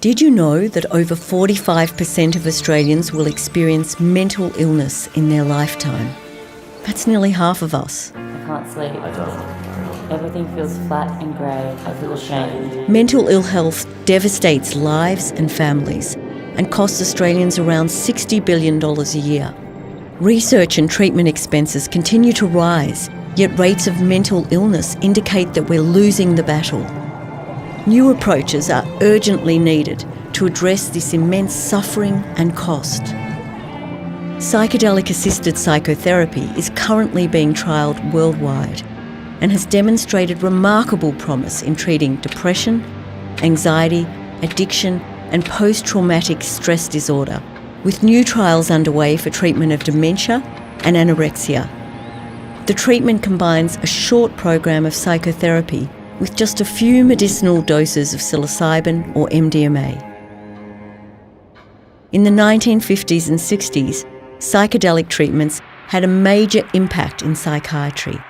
Did you know that over 45% of Australians will experience mental illness in their lifetime? That's nearly half of us. I can't sleep. Everything feels flat and grey. I feel ashamed. Mental ill health devastates lives and families and costs Australians around $60 billion a year. Research and treatment expenses continue to rise, yet rates of mental illness indicate that we're losing the battle. New approaches are urgently needed to address this immense suffering and cost. Psychedelic-assisted psychotherapy is currently being trialled worldwide and has demonstrated remarkable promise in treating depression, anxiety, addiction, and post-traumatic stress disorder, with new trials underway for treatment of dementia and anorexia. The treatment combines a short program of psychotherapy with just a few medicinal doses of psilocybin or Mdma. In the 1950s and 60s, psychedelic treatments had a major impact in psychiatry,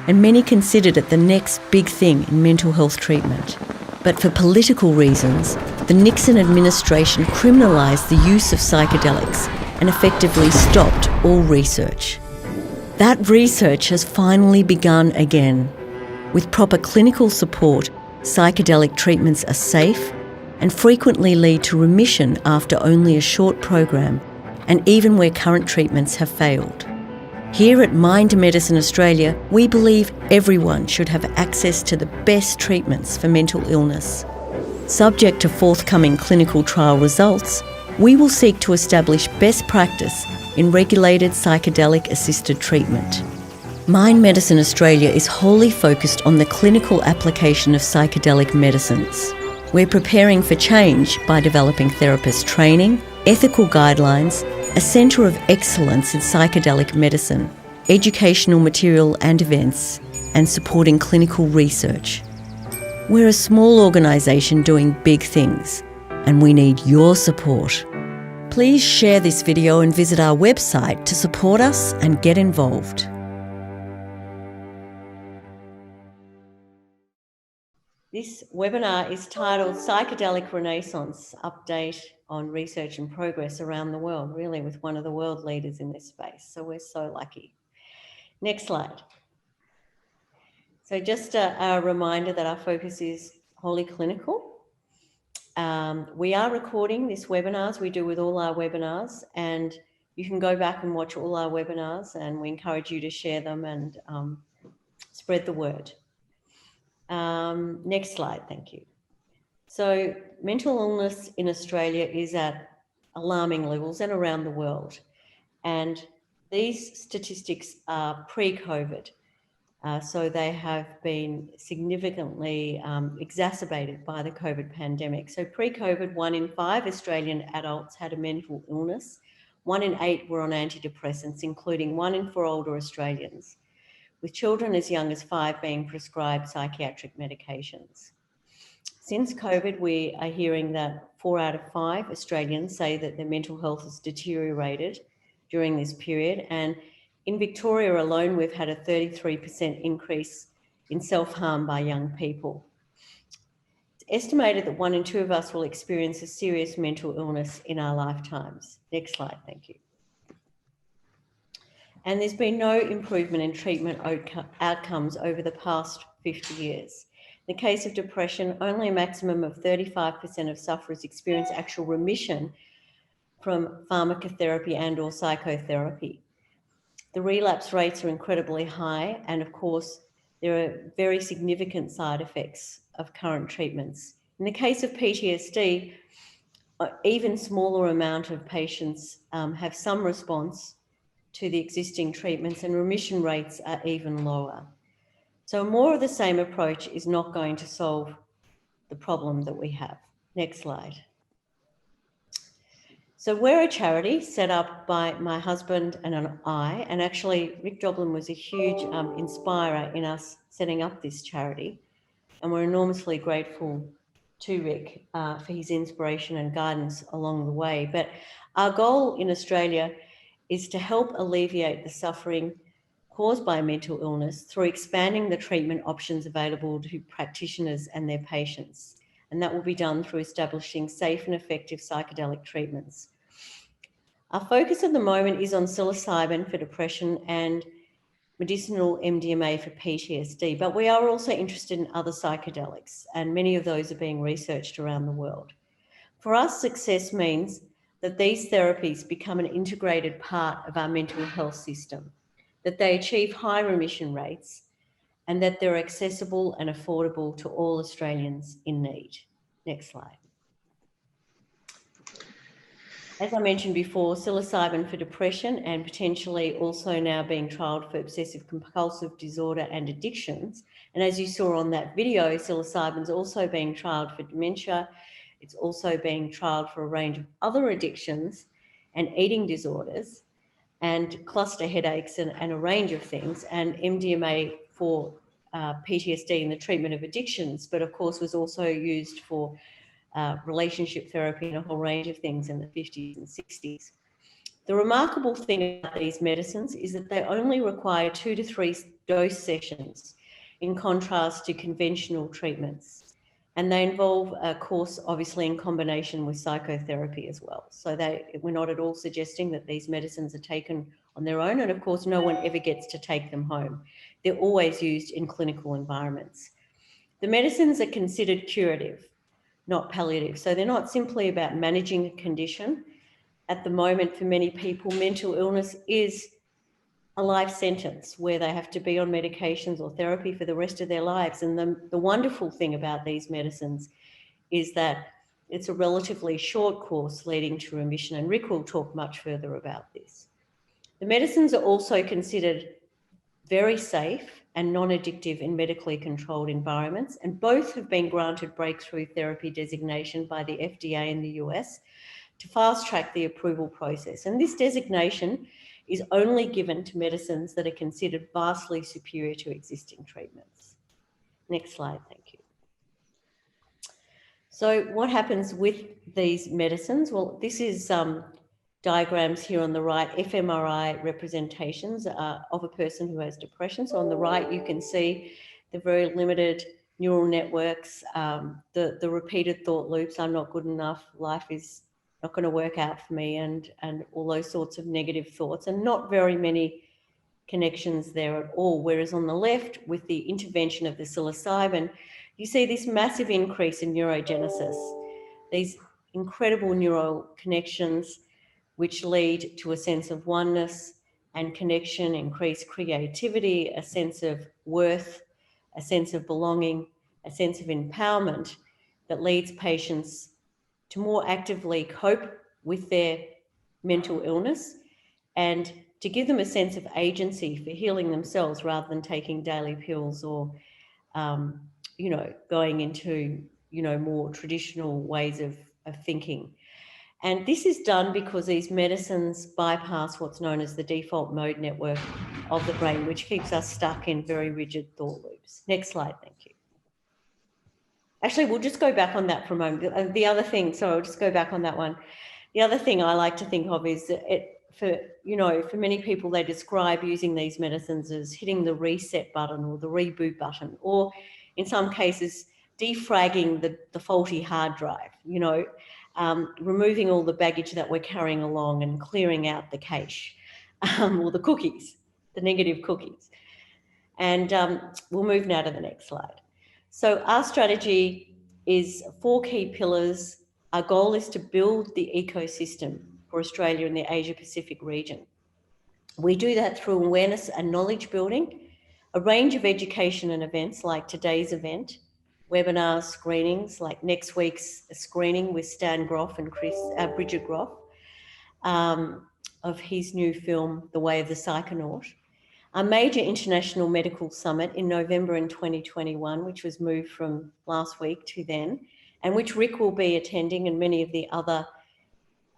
and many considered it the next big thing in mental health treatment. But for political reasons, the Nixon administration criminalised the use of psychedelics and effectively stopped all research. That research has finally begun again. With proper clinical support, psychedelic treatments are safe and frequently lead to remission after only a short program, and even where current treatments have failed. Here at Mind Medicine Australia, we believe everyone should have access to the best treatments for mental illness. Subject to forthcoming clinical trial results, we will seek to establish best practice in regulated psychedelic-assisted treatment. Mind Medicine Australia is wholly focused on the clinical application of psychedelic medicines. We're preparing for change by developing therapist training, ethical guidelines, a centre of excellence in psychedelic medicine, educational material and events, and supporting clinical research. We're a small organisation doing big things, and we need your support. Please share this video and visit our website to support us and get involved. This webinar is titled Psychedelic Renaissance, Update on Research and Progress Around the World, really with one of the world leaders in this space. So we're so lucky. Next slide. So just a reminder that our focus is wholly clinical. We are recording this webinar, as we do with all our webinars, and you can go back and watch all our webinars, and we encourage you to share them and spread the word. Next slide, thank you. So mental illness in Australia is at alarming levels and around the world. And these statistics are pre-COVID. So they have been significantly exacerbated by the COVID pandemic. So pre-COVID, 1 in 5 Australian adults had a mental illness. 1 in 8 were on antidepressants, including 1 in 4 older Australians, with children as young as 5 being prescribed psychiatric medications. Since COVID, we are hearing that 4 out of 5 Australians say that their mental health has deteriorated during this period. And in Victoria alone, we've had a 33% increase in self-harm by young people. It's estimated that 1 in 2 of us will experience a serious mental illness in our lifetimes. Next slide, thank you. And there's been no improvement in treatment outcomes over the past 50 years. In the case of depression, only a maximum of 35% of sufferers experience actual remission from pharmacotherapy and or psychotherapy. The relapse rates are incredibly high, and of course, there are very significant side effects of current treatments. In the case of Ptsd, even smaller amount of patients have some response to the existing treatments, and remission rates are even lower. So more of the same approach is not going to solve the problem that we have. Next slide. So we're a charity set up by my husband and I, and actually Rick Doblin was a huge inspirer in us setting up this charity. And we're enormously grateful to Rick for his inspiration and guidance along the way. But our goal in Australia is to help alleviate the suffering caused by mental illness through expanding the treatment options available to practitioners and their patients. and that will be done through establishing safe and effective psychedelic treatments. Our focus at the moment is on psilocybin for depression and medicinal MDMA for PTSD, but we are also interested in other psychedelics, and many of those are being researched around the world. For us, success means that these therapies become an integrated part of our mental health system, that they achieve high remission rates, and that they're accessible and affordable to all Australians in need. Next slide. As I mentioned before, psilocybin for depression and potentially also now being trialled for obsessive compulsive disorder and addictions. And as you saw on that video, psilocybin is also being trialled for dementia. It's also being trialled for a range of other addictions and eating disorders and cluster headaches and a range of things, and MDMA for PTSD in the treatment of addictions, but of course was also used for relationship therapy and a whole range of things in the 50s and 60s. The remarkable thing about these medicines is that they only require 2 to 3 dose sessions, in contrast to conventional treatments. And they involve a course, obviously, in combination with psychotherapy as well. So we're not at all suggesting that these medicines are taken on their own. And of course, no one ever gets to take them home. They're always used in clinical environments. The medicines are considered curative, not palliative. So they're not simply about managing a condition. At the moment, for many people, mental illness is a life sentence where they have to be on medications or therapy for the rest of their lives. And the wonderful thing about these medicines is that it's a relatively short course leading to remission. And Rick will talk much further about this. The medicines are also considered very safe and non-addictive in medically controlled environments, and both have been granted breakthrough therapy designation by the FDA in the US to fast-track the approval process. And this designation is only given to medicines that are considered vastly superior to existing treatments. Next slide, thank you. So what happens with these medicines? Well, this is diagrams here on the right, fMRI representations of a person who has depression. So on the right, you can see the very limited neural networks, the repeated thought loops, I'm not good enough, life is not going to work out for me, and all those sorts of negative thoughts, and not very many connections there at all. Whereas on the left, with the intervention of the psilocybin, you see this massive increase in neurogenesis, these incredible neural connections, which lead to a sense of oneness and connection, increased creativity, a sense of worth, a sense of belonging, a sense of empowerment that leads patients to more actively cope with their mental illness and to give them a sense of agency for healing themselves rather than taking daily pills or, going into, more traditional ways of thinking. And this is done because these medicines bypass what's known as the default mode network of the brain, which keeps us stuck in very rigid thought loops. Next slide, thank you. Actually, we'll just go back on that for a moment. The other thing, so I'll just go back on that one. The other thing I like to think of is that for many people, they describe using these medicines as hitting the reset button or the reboot button, or in some cases, defragging the faulty hard drive, removing all the baggage that we're carrying along and clearing out the cache or the cookies, the negative cookies. And we'll move now to the next slide. So our strategy is 4 key pillars. Our goal is to build the ecosystem for Australia and the Asia Pacific region. We do that through awareness and knowledge building, a range of education and events like today's event, webinars, screenings, like next week's screening with Stan Groff and Bridget Groff of his new film, The Way of the Psychonaut. A major international medical summit in November in 2021, which was moved from last week to then, and which Rick will be attending and many of the other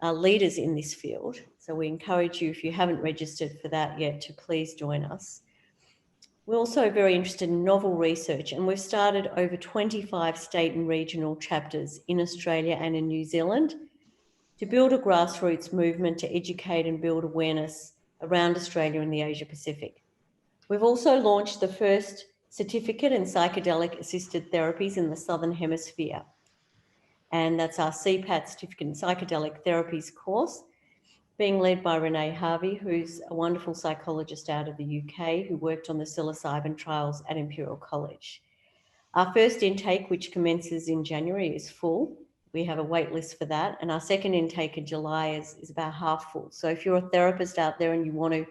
leaders in this field. So we encourage you, if you haven't registered for that yet, to please join us. We're also very interested in novel research, and we've started over 25 state and regional chapters in Australia and in New Zealand to build a grassroots movement to educate and build awareness around Australia and the Asia Pacific. We've also launched the first certificate in psychedelic-assisted therapies in the Southern Hemisphere. and that's our CPAT certificate in psychedelic therapies course, being led by Renee Harvey, who's a wonderful psychologist out of the UK who worked on the psilocybin trials at Imperial College. Our first intake, which commences in January, is full. We have a wait list for that. And our second intake in July is about half full. So if you're a therapist out there and you want to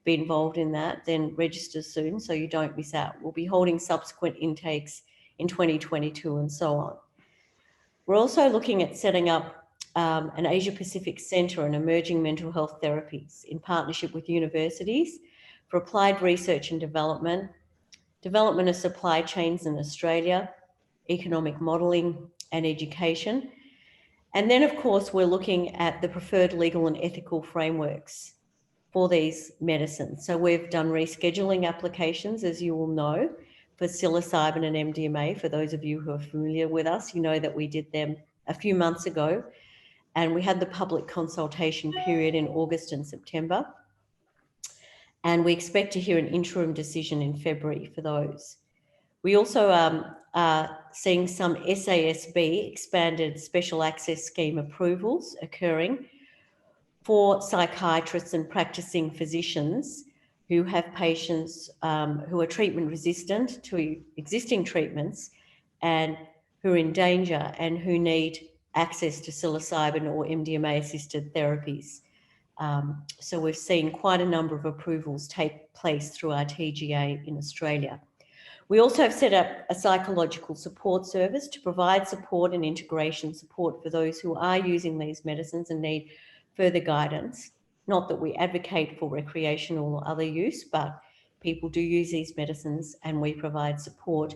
be involved in that, then register soon so you don't miss out. We'll be holding subsequent intakes in 2022 and so on. We're also looking at setting up an Asia Pacific Centre on Emerging Mental Health Therapies in partnership with universities for applied research and development of supply chains in Australia, economic modelling and education. And then, of course, we're looking at the preferred legal and ethical frameworks for these medicines. So we've done rescheduling applications, as you will know, for psilocybin and MDMA. For those of you who are familiar with us, you know that we did them a few months ago. And we had the public consultation period in August and September. And we expect to hear an interim decision in February for those. We also are seeing some SASB, Expanded Special Access Scheme approvals occurring for psychiatrists and practicing physicians who have patients who are treatment resistant to existing treatments and who are in danger and who need access to psilocybin or MDMA assisted therapies. So we've seen quite a number of approvals take place through our TGA in Australia. We also have set up a psychological support service to provide support and integration support for those who are using these medicines and need further guidance. Not that we advocate for recreational or other use, but people do use these medicines and we provide support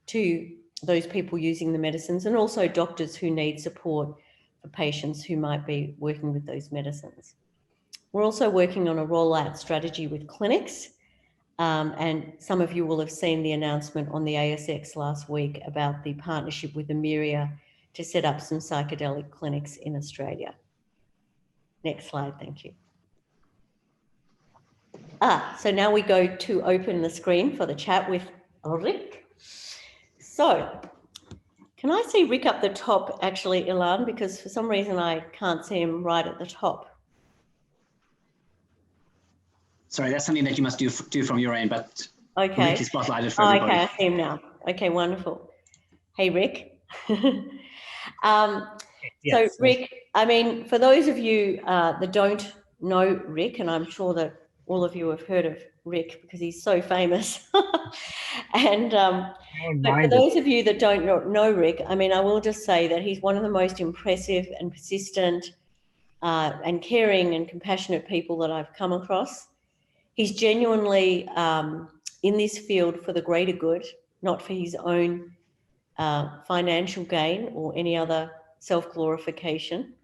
to those people using the medicines and also doctors who need support for patients who might be working with those medicines. We're also working on a rollout strategy with clinics, and some of you will have seen the announcement on the ASX last week about the partnership with Ameria to set up some psychedelic clinics in Australia. Next slide, thank you. So now we go to open the screen for the chat with Rick. So, can I see Rick up the top, actually, Ilan, because for some reason I can't see him right at the top. Sorry, that's something that you must do from your end, but okay. Rick is spotlighted for everybody. Okay, I see him now. Okay, wonderful. Hey, Rick. Yes. So, Rick, I mean, for those of you that don't know Rick, and I'm sure that all of you have heard of Rick because he's so famous. And but for those of you that don't know Rick, I mean, I will just say that he's one of the most impressive and persistent and caring and compassionate people that I've come across. He's genuinely in this field for the greater good, not for his own financial gain or any other self-glorification.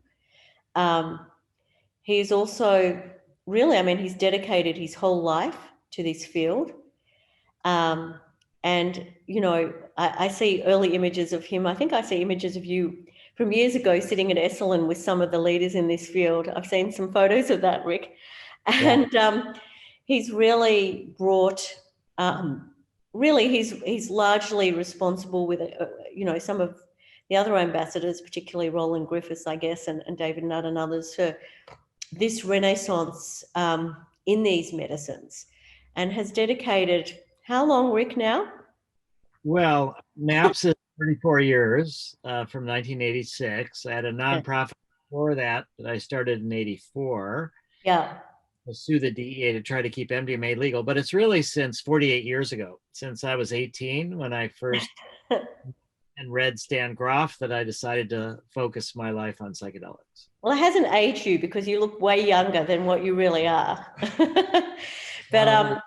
He is also really, I mean, he's dedicated his whole life to this field. And, you know, I see early images of him. I think I see images of you from years ago sitting at Esalen with some of the leaders in this field. I've seen some photos of that, Rick. And he's really brought, really he's largely responsible with, you know, some of the other ambassadors, particularly Roland Griffiths, I guess, and David Nutt and others, for this renaissance in these medicines, and has dedicated, how long, Rick, now? Well, MAPS is 34 years from 1986. I had a nonprofit before that I started in 84. Yeah. To sue the DEA to try to keep MDMA legal, but it's really since 48 years ago, since I was 18 when I first and read Stan Groff, that I decided to focus my life on psychedelics. Well, it hasn't aged you because you look way younger than what you really are. But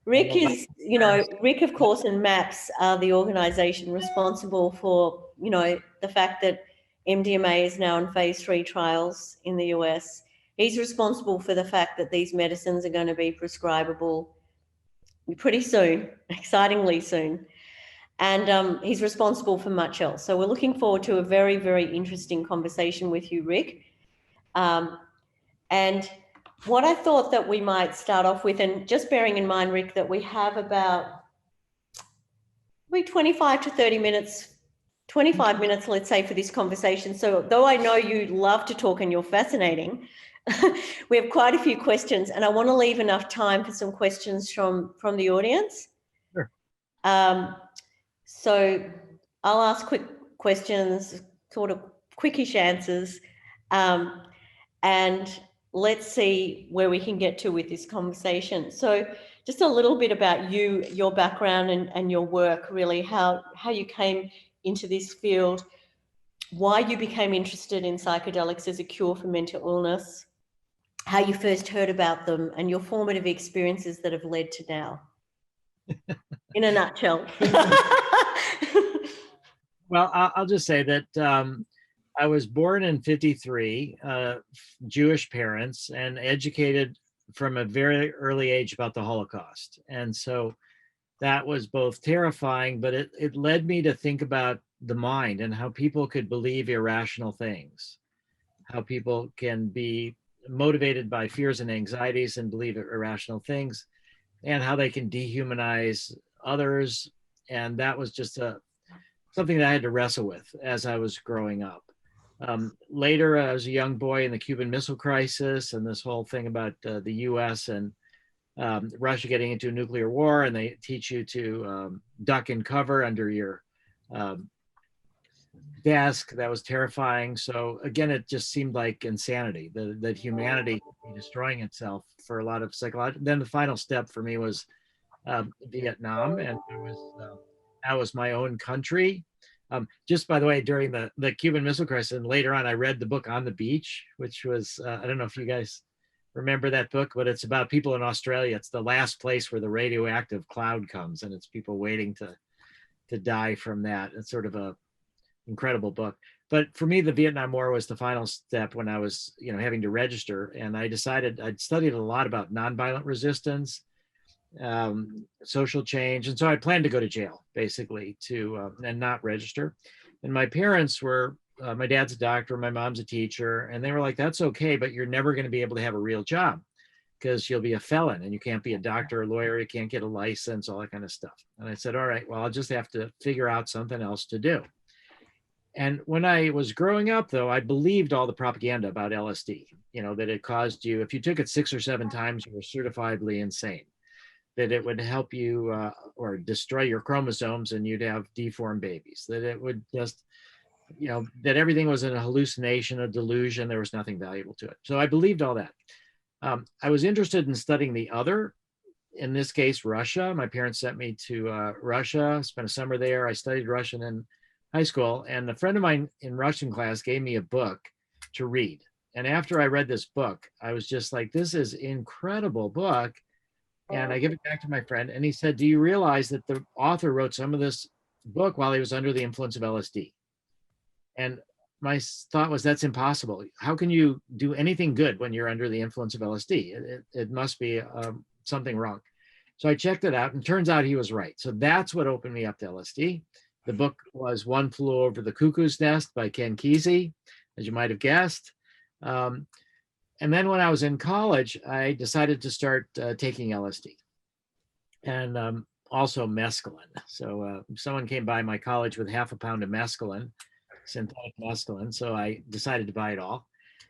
Rick is, you know, Rick, of course, and MAPS are the organisation responsible for, you know, the fact that MDMA is now in phase 3 trials in the US. He's responsible for the fact that these medicines are going to be prescribable pretty soon, excitingly soon. And he's responsible for much else. So we're looking forward to a very, very interesting conversation with you, Rick. And what I thought that we might start off with, and just bearing in mind, Rick, that we have about 25 to 30 minutes 25 minutes, let's say, for this conversation. So though I know you love to talk and you're fascinating, we have quite a few questions, and I want to leave enough time for some questions from the audience. Sure. So I'll ask quick questions, sort of quickish answers, and let's see where we can get to with this conversation. So just a little bit about you, your background and your work, really, how you came into this field, why you became interested in psychedelics as a cure for mental illness, how you first heard about them, and your formative experiences that have led to now. In a nutshell. Well, I'll just say that I was born in 53, Jewish parents, and educated from a very early age about the Holocaust. And so that was both terrifying, but it led me to think about the mind and how people could believe irrational things, how people can be motivated by fears and anxieties and believe irrational things, and how they can dehumanize others. And that was just something that I had to wrestle with as I was growing up. Later, I was a young boy in the Cuban Missile Crisis and this whole thing about the US and Russia getting into a nuclear war, and they teach you to duck and cover under your desk. That was terrifying. So again, it just seemed like insanity, that humanity would be destroying itself for a lot of psychological. Then the final step for me was Vietnam, and that was my own country. Just by the way, during the Cuban Missile Crisis, and later on, I read the book On the Beach, which was, I don't know if you guys remember that book, but it's about people in Australia. It's the last place where the radioactive cloud comes, and it's people waiting to die from that. It's sort of a incredible book. But for me, the Vietnam War was the final step when I was, having to register. And I decided I'd studied a lot about nonviolent resistance, social change. And so I planned to go to jail, basically, and not register. And my parents were, my dad's a doctor, my mom's a teacher, and they were like, that's okay, but you're never going to be able to have a real job because you'll be a felon and you can't be a doctor or lawyer, you can't get a license, all that kind of stuff. And I said, all right, well, I'll just have to figure out something else to do. And when I was growing up, though, I believed all the propaganda about LSD, that it caused you, if you took it 6 or 7 times, you were certifiably insane, that it would help you or destroy your chromosomes and you'd have deformed babies, that it would just, that everything was a hallucination, a delusion, there was nothing valuable to it. So I believed all that. I was interested in studying the other, in this case, Russia. My parents sent me to Russia, spent a summer there. I studied Russian in high school, and a friend of mine in Russian class gave me a book to read. And after I read this book, I was just like, this is an incredible book. And I give it back to my friend, and he said, do you realize that the author wrote some of this book while he was under the influence of LSD? And my thought was, that's impossible. How can you do anything good when you're under the influence of LSD? It must be something wrong. So I checked it out, and turns out he was right. So that's what opened me up to LSD. The book was One Flew Over the Cuckoo's Nest by Ken Kesey, as you might have guessed. And then when I was in college, I decided to start taking LSD and also mescaline. So someone came by my college with half a pound of mescaline, synthetic mescaline. So I decided to buy it all.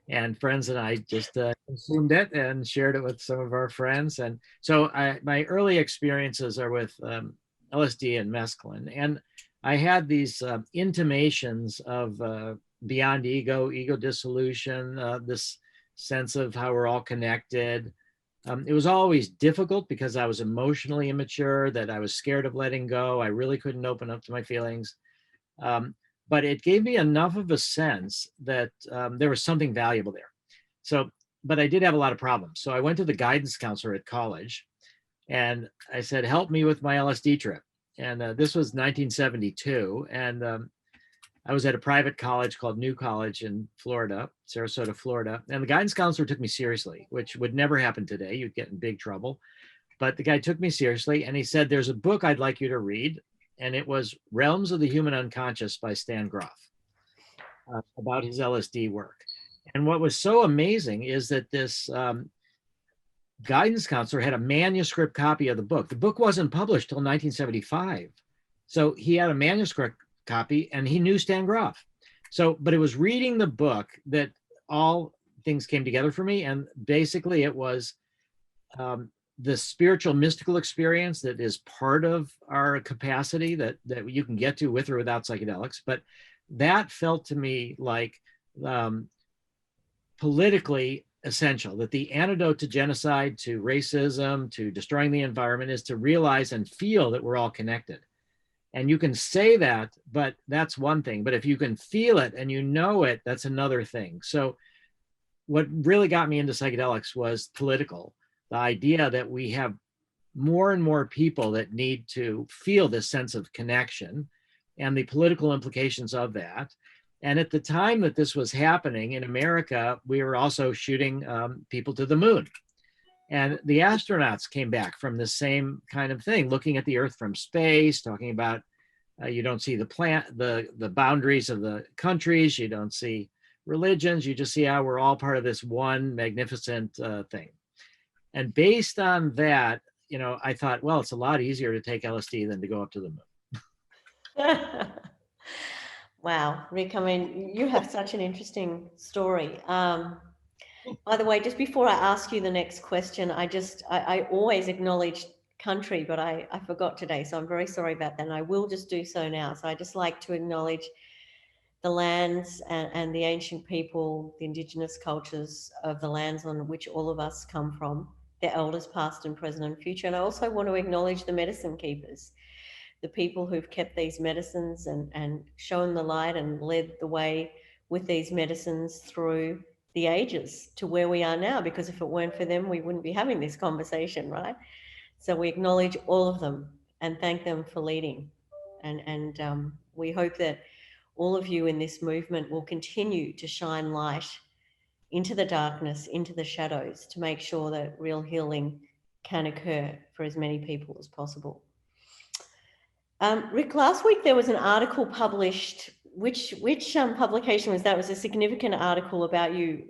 And friends and I just consumed it and shared it with some of our friends. And so my early experiences are with LSD and mescaline. And I had these intimations of beyond ego dissolution, this sense of how we're all connected. It was always difficult because I was emotionally immature, that I was scared of letting go. I really couldn't open up to my feelings. But it gave me enough of a sense that there was something valuable there. So, but I did have a lot of problems. So I went to the guidance counselor at college and I said, help me with my LSD trip. And this was 1972. And I was at a private college called New College in Florida, Sarasota, Florida. And the guidance counselor took me seriously, which would never happen today. You'd get in big trouble. But the guy took me seriously and he said, there's a book I'd like you to read. And it was Realms of the Human Unconscious by Stan Grof, about his LSD work. And what was so amazing is that this guidance counselor had a manuscript copy of the book. The book wasn't published till 1975. So he had a manuscript copy, and he knew Stan Grof. So, but it was reading the book that all things came together for me. And basically it was the spiritual mystical experience that is part of our capacity that you can get to with or without psychedelics. But that felt to me like politically essential, that the antidote to genocide, to racism, to destroying the environment is to realize and feel that we're all connected. And you can say that, but that's one thing. But if you can feel it and you know it, that's another thing. So what really got me into psychedelics was political. The idea that we have more and more people that need to feel this sense of connection and the political implications of that. And at the time that this was happening in America, we were also shooting people to the moon. And the astronauts came back from the same kind of thing, looking at the Earth from space, talking about you don't see the boundaries of the countries, you don't see religions, you just see how we're all part of this one magnificent thing. And based on that, you know, I thought, well, it's a lot easier to take LSD than to go up to the moon. Wow, Rick, I mean, you have such an interesting story. By the way, just before I ask you the next question, I always acknowledge country, but I forgot today, so I'm very sorry about that. And I will just do so now. So I just like to acknowledge the lands and the ancient people, the indigenous cultures of the lands on which all of us come from, their elders past and present and future. And I also want to acknowledge the medicine keepers, the people who've kept these medicines and shown the light and led the way with these medicines through the ages to where we are now, because if it weren't for them, we wouldn't be having this conversation, right? So we acknowledge all of them and thank them for leading. And we hope that all of you in this movement will continue to shine light into the darkness, into the shadows, to make sure that real healing can occur for as many people as possible. Rick, last week there was an article published. Which publication was that? It was a significant article about you.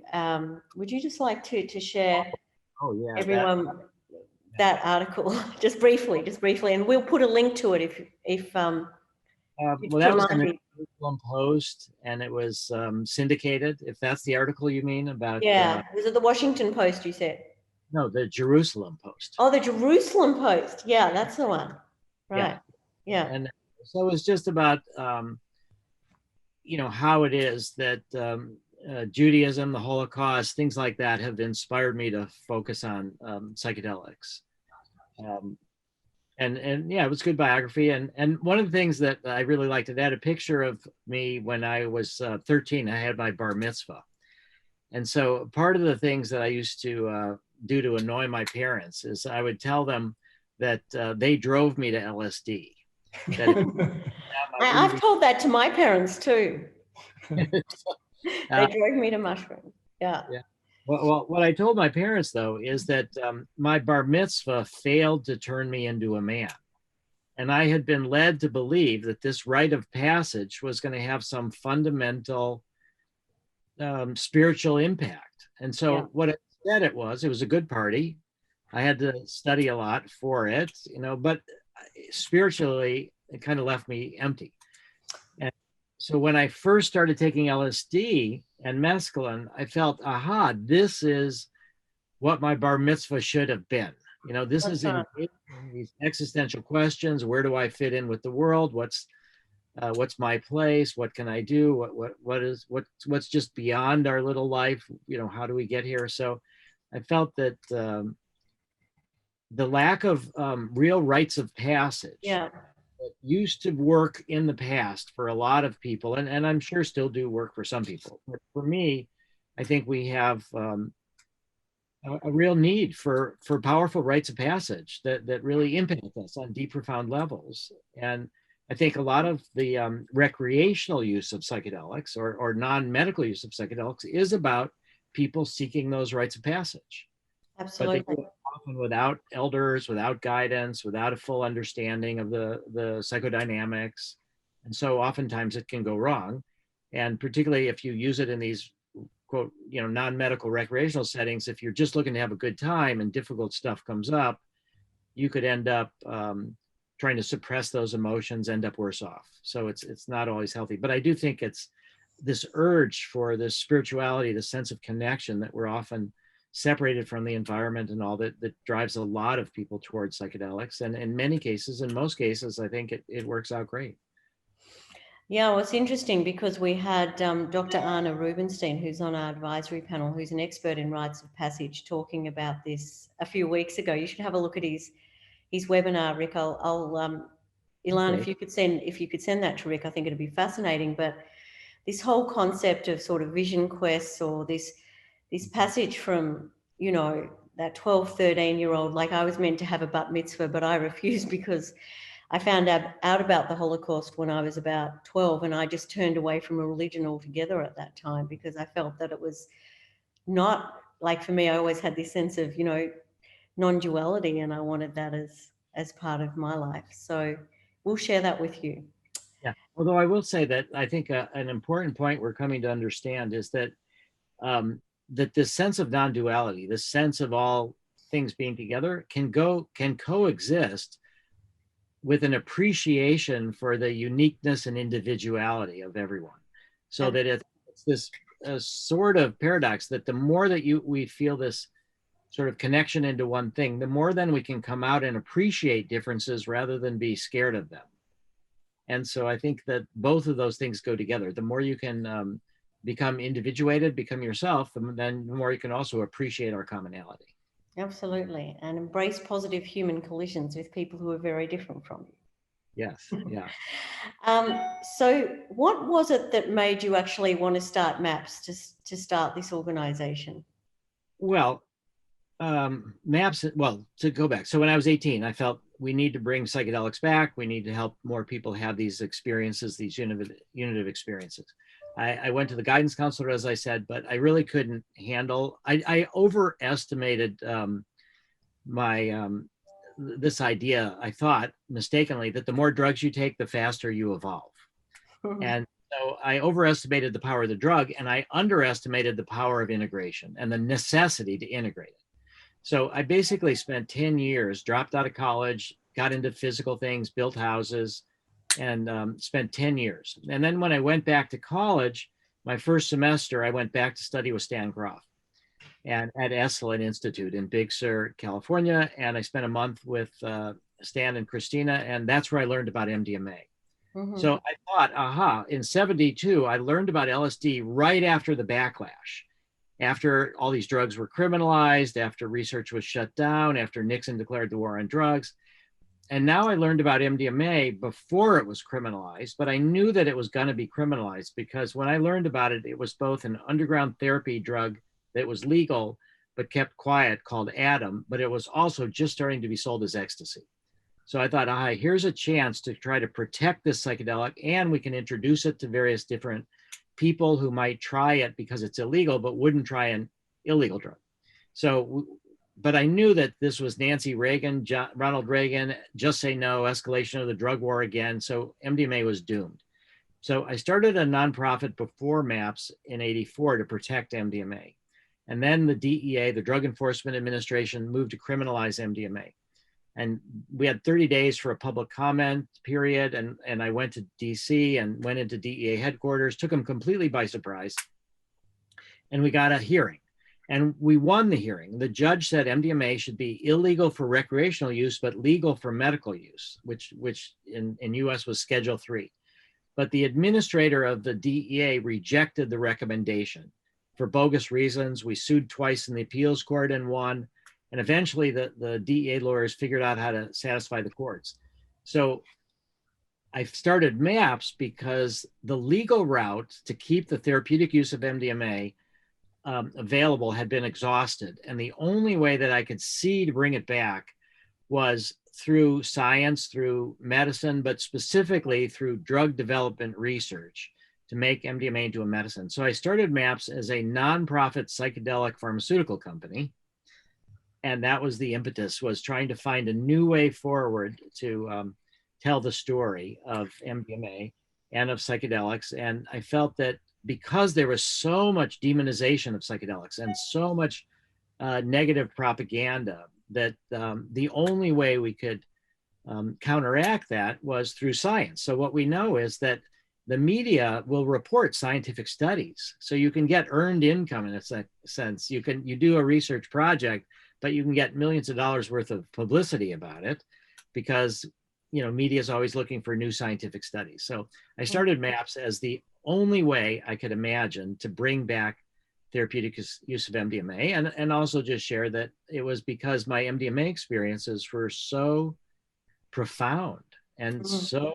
Would you just like to share everyone that article just briefly, and we'll put a link to it if well, that was in the Jerusalem Post, and it was syndicated. If that's the article you mean about? Yeah, was it the Washington Post? You said? No, the Jerusalem Post. Oh, the Jerusalem Post. Yeah, that's the one. Right. Yeah. And so it was just about you know, how it is that Judaism, the Holocaust, things like that have inspired me to focus on psychedelics. And yeah, it was good biography. And one of the things that I really liked, it had a picture of me when I was 13. I had my bar mitzvah. And so part of the things that I used to do to annoy my parents is I would tell them that they drove me to LSD. I've told that to my parents too. They drove me to mushrooms. Yeah. Well, what I told my parents though is that my bar mitzvah failed to turn me into a man, and I had been led to believe that this rite of passage was going to have some fundamental spiritual impact. And so what it said, it was a good party. I had to study a lot for it, you know, but spiritually, it kind of left me empty. And so when I first started taking LSD and mescaline, I felt, aha, this is what my bar mitzvah should have been. You know, this is in these existential questions. Where do I fit in with the world? What's my place? What can I do? What's just beyond our little life? You know, how do we get here? So I felt that the lack of real rites of passage that used to work in the past for a lot of people, and I'm sure still do work for some people. But for me, I think we have a real need for powerful rites of passage that really impact us on deep, profound levels. And I think a lot of the recreational use of psychedelics or non-medical use of psychedelics is about people seeking those rites of passage. Absolutely. But they do it often without elders, without guidance, without a full understanding of the psychodynamics. And so oftentimes it can go wrong. And particularly if you use it in these, quote, you know, non-medical recreational settings, if you're just looking to have a good time and difficult stuff comes up, you could end up trying to suppress those emotions end up worse off. So it's not always healthy. But I do think it's this urge for this spirituality, the sense of connection that we're often separated from the environment and all that drives a lot of people towards psychedelics. And in many cases, in most cases, I think it works out great. Yeah, well, it's interesting because we had Dr. Anna Rubinstein, who's on our advisory panel, who's an expert in rites of passage, talking about this a few weeks ago. You should have a look at his webinar, Rick. Ilan, Okay. if you could send that to Rick, I think it'd be fascinating. But this whole concept of sort of vision quests, or this passage from, you know, that 12, 13-year-old, like I was meant to have a bat mitzvah, but I refused because I found out about the Holocaust when I was about 12, and I just turned away from a religion altogether at that time because I felt that it was not, like, for me, I always had this sense of, you know, non-duality, and I wanted that as part of my life. So we'll share that with you. Yeah. Although I will say that I think an important point we're coming to understand is that that this sense of non-duality, this sense of all things being together, can coexist with an appreciation for the uniqueness and individuality of everyone. So that it's this sort of paradox that the more that we feel this sort of connection into one thing, the more then we can come out and appreciate differences rather than be scared of them. And so I think that both of those things go together. The more you can become individuated, become yourself, then the more you can also appreciate our commonality. Absolutely. And embrace positive human collisions with people who are very different from you. Yes, yeah. So what was it that made you actually want to start MAPS, to start this organization? Well, MAPS, well, to go back. So when I was 18, I felt we need to bring psychedelics back. We need to help more people have these experiences, these unitive experiences. I went to the guidance counselor, as I said, but I really couldn't handle, I overestimated this idea, I thought mistakenly, that the more drugs you take, the faster you evolve. And so I overestimated the power of the drug, and I underestimated the power of integration and the necessity to integrate it. So I basically spent 10 years, dropped out of college, got into physical things, built houses, and spent 10 years. And then when I went back to college, my first semester, I went back to study with Stan Grof and at Esalen Institute in Big Sur, California. And I spent a month with Stan and Christina, and that's where I learned about MDMA. Mm-hmm. So I thought, in 72, I learned about LSD right after the backlash, after all these drugs were criminalized, after research was shut down, after Nixon declared the war on drugs. And now I learned about MDMA before it was criminalized, but I knew that it was going to be criminalized because when I learned about it, it was both an underground therapy drug that was legal, but kept quiet, called Adam, but it was also just starting to be sold as ecstasy. So I thought, here's a chance to try to protect this psychedelic, and we can introduce it to various different people who might try it because it's illegal, but wouldn't try an illegal drug. So, but I knew that this was Nancy Reagan, Ronald Reagan, just say no, escalation of the drug war again. So MDMA was doomed. So I started a nonprofit before MAPS in '84 to protect MDMA. And then the DEA, the Drug Enforcement Administration, moved to criminalize MDMA. And we had 30 days for a public comment period. And I went to DC and went into DEA headquarters, took them completely by surprise. And we got a hearing. And we won the hearing. The judge said MDMA should be illegal for recreational use, but legal for medical use, which in US was Schedule III. But the administrator of the DEA rejected the recommendation for bogus reasons. We sued twice in the appeals court and won. And eventually the DEA lawyers figured out how to satisfy the courts. So I started MAPS because the legal route to keep the therapeutic use of MDMA available had been exhausted. And the only way that I could see to bring it back was through science, through medicine, but specifically through drug development research to make MDMA into a medicine. So I started MAPS as a nonprofit psychedelic pharmaceutical company. And that was the impetus, was trying to find a new way forward to tell the story of MDMA and of psychedelics. And I felt that because there was so much demonization of psychedelics and so much negative propaganda, that the only way we could counteract that was through science. So what we know is that the media will report scientific studies. So you can get earned income in a sense. You do a research project, but you can get millions of dollars worth of publicity about it because, you know, media is always looking for new scientific studies. So I started MAPS as the only way I could imagine to bring back therapeutic use of MDMA, and also just share that it was because my MDMA experiences were so profound and so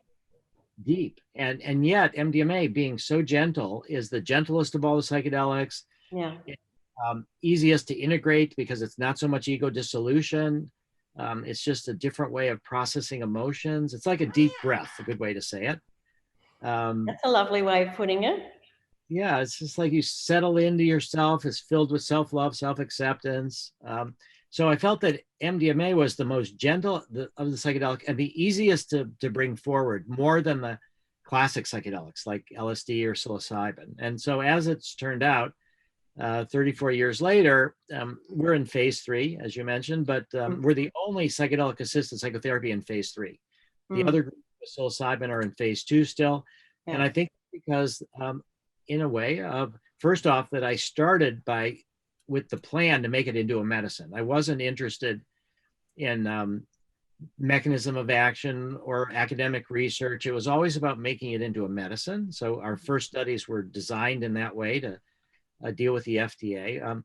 deep, and yet MDMA, being so gentle, is the gentlest of all the psychedelics. Yeah. Easiest to integrate because it's not so much ego dissolution. It's just a different way of processing emotions. It's like a deep breath, a good way to say it. That's a lovely way of putting it. Yeah, it's just like you settle into yourself. It's filled with self-love, self-acceptance. So I felt that MDMA was the most gentle of the psychedelic and the easiest to bring forward, more than the classic psychedelics like LSD or psilocybin. And so as it's turned out, 34 years later, we're in phase 3, as you mentioned, but we're the only psychedelic-assisted psychotherapy in phase 3. The other group with psilocybin are in phase 2 still. Yeah. And I think because in a way of, first off, that I started with the plan to make it into a medicine. I wasn't interested in mechanism of action or academic research. It was always about making it into a medicine. So our first studies were designed in that way to deal with the FDA.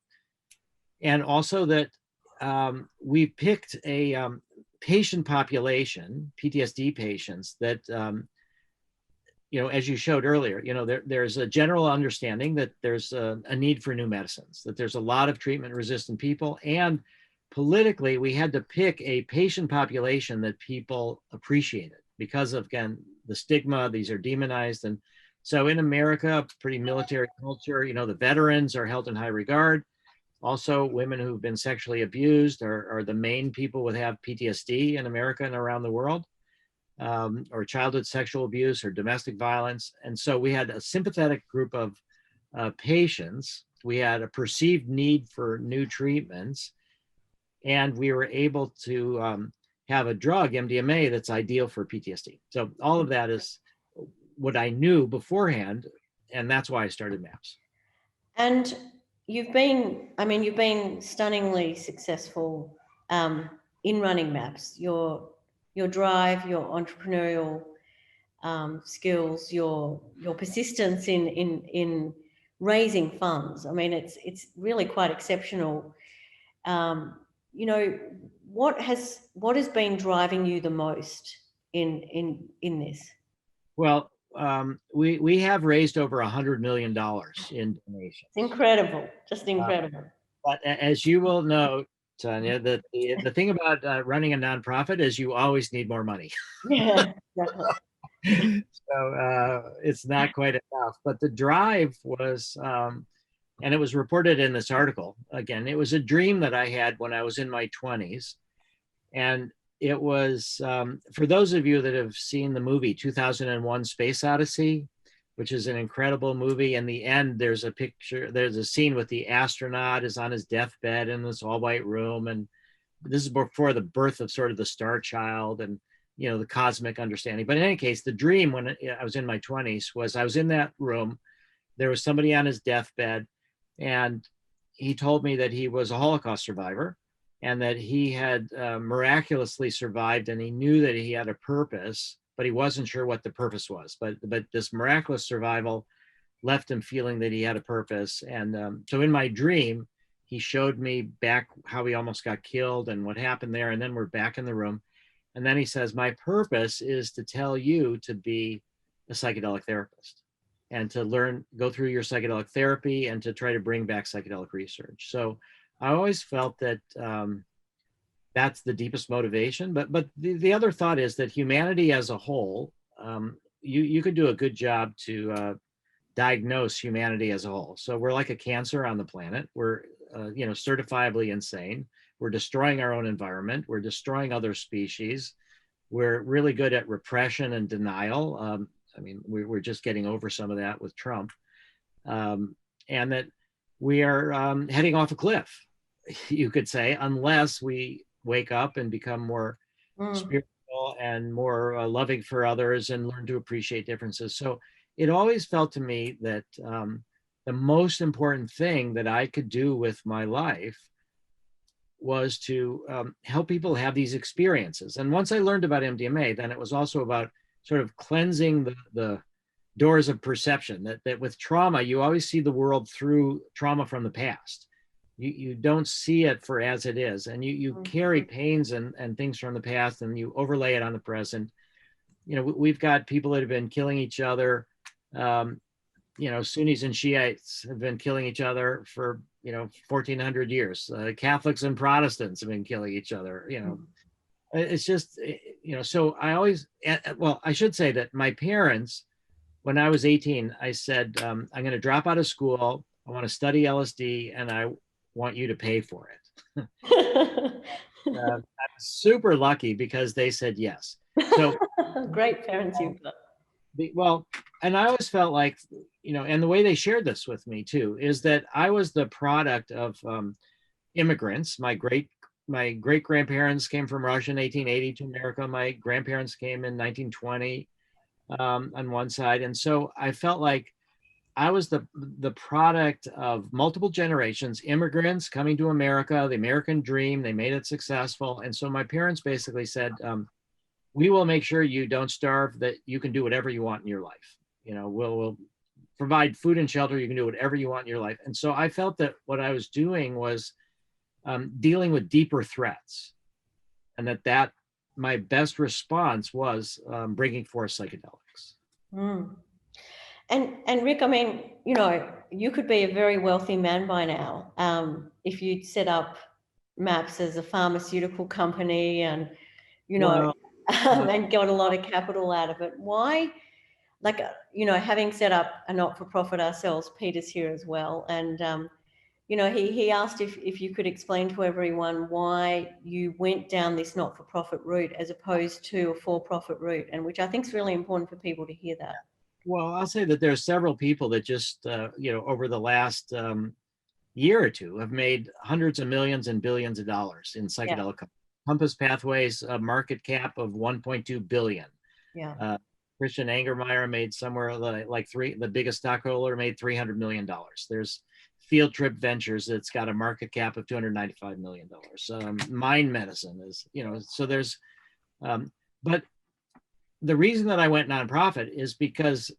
And also that we picked a patient population, PTSD patients, that you know, as you showed earlier, you know, there's a general understanding that there's a need for new medicines, that there's a lot of treatment-resistant people, and politically, we had to pick a patient population that people appreciated because of, again, the stigma. These are demonized. And so in America, pretty military culture, you know, the veterans are held in high regard. Also, women who've been sexually abused are the main people who have PTSD in America and around the world. Or childhood sexual abuse or domestic violence. And so we had a sympathetic group of patients. We had a perceived need for new treatments, and we were able to have a drug, MDMA, that's ideal for PTSD. So all of that is what I knew beforehand, and that's why I started MAPS. And you've been stunningly successful in running MAPS. Your drive, your entrepreneurial skills, your persistence in raising funds. I mean, it's really quite exceptional. You know, what has been driving you the most in this? Well, we have raised over $100 million in donations. It's incredible, just incredible. But as you will know, Tanya, the thing about running a nonprofit is you always need more money. Yeah, definitely. So it's not quite enough. But the drive was, and it was reported in this article, again, it was a dream that I had when I was in my 20s. And it was, for those of you that have seen the movie 2001 Space Odyssey, which is an incredible movie. In the end, there's a scene with the astronaut is on his deathbed in this all white room. And this is before the birth of sort of the star child and, you know, the cosmic understanding. But in any case, the dream when I was in my 20s was I was in that room. There was somebody on his deathbed, and he told me that he was a Holocaust survivor and that he had miraculously survived, and he knew that he had a purpose, but he wasn't sure what the purpose was. But this miraculous survival left him feeling that he had a purpose. And so in my dream, he showed me back how he almost got killed and what happened there. And then we're back in the room. And then he says, my purpose is to tell you to be a psychedelic therapist and to go through your psychedelic therapy and to try to bring back psychedelic research. So I always felt that that's the deepest motivation. But the other thought is that humanity as a whole, you could do a good job to diagnose humanity as a whole. So we're like a cancer on the planet. We're certifiably insane. We're destroying our own environment. We're destroying other species. We're really good at repression and denial. We're just getting over some of that with Trump. And that we are heading off a cliff, you could say, unless we wake up and become more spiritual and more loving for others and learn to appreciate differences. So it always felt to me that the most important thing that I could do with my life was to help people have these experiences. And once I learned about MDMA, then it was also about sort of cleansing the doors of perception, that with trauma, you always see the world through trauma from the past. You don't see it for as it is. And you carry pains and things from the past and you overlay it on the present. You know, we've got people that have been killing each other. You know, Sunnis and Shiites have been killing each other for, 1400 years. Catholics and Protestants have been killing each other. It's just, so I always, well, I should say that my parents, when I was 18, I said, I'm going to drop out of school. I want to study LSD and I want you to pay for it. I was super lucky because they said yes. So great parents you've got. Well, and I always felt like, and the way they shared this with me too, is that I was the product of immigrants. My great grandparents came from Russia in 1880 to America. My grandparents came in 1920 on one side. And so I felt like I was the product of multiple generations, immigrants coming to America, the American dream, they made it successful. And so my parents basically said, we will make sure you don't starve, that you can do whatever you want in your life. We'll provide food and shelter. You can do whatever you want in your life. And so I felt that what I was doing was dealing with deeper threats, and that my best response was bringing forth psychedelics. Mm. And Rick, I mean, you could be a very wealthy man by now if you'd set up MAPS as a pharmaceutical company and, and got a lot of capital out of it. Why? Like, having set up a not-for-profit ourselves, Peter's here as well. And, he asked if you could explain to everyone why you went down this not-for-profit route as opposed to a for-profit route, and which I think is really important for people to hear that. Well, I'll say that there are several people that just, over the last year or two have made hundreds of millions and billions of dollars in psychedelic. Yeah. Compass Pathways, a market cap of 1.2 billion. Yeah. Christian Angermeyer made somewhere the biggest stockholder made $300 million. There's Field Trip Ventures that's got a market cap of $295 million. Mind Medicine is, so there's, but the reason that I went nonprofit is because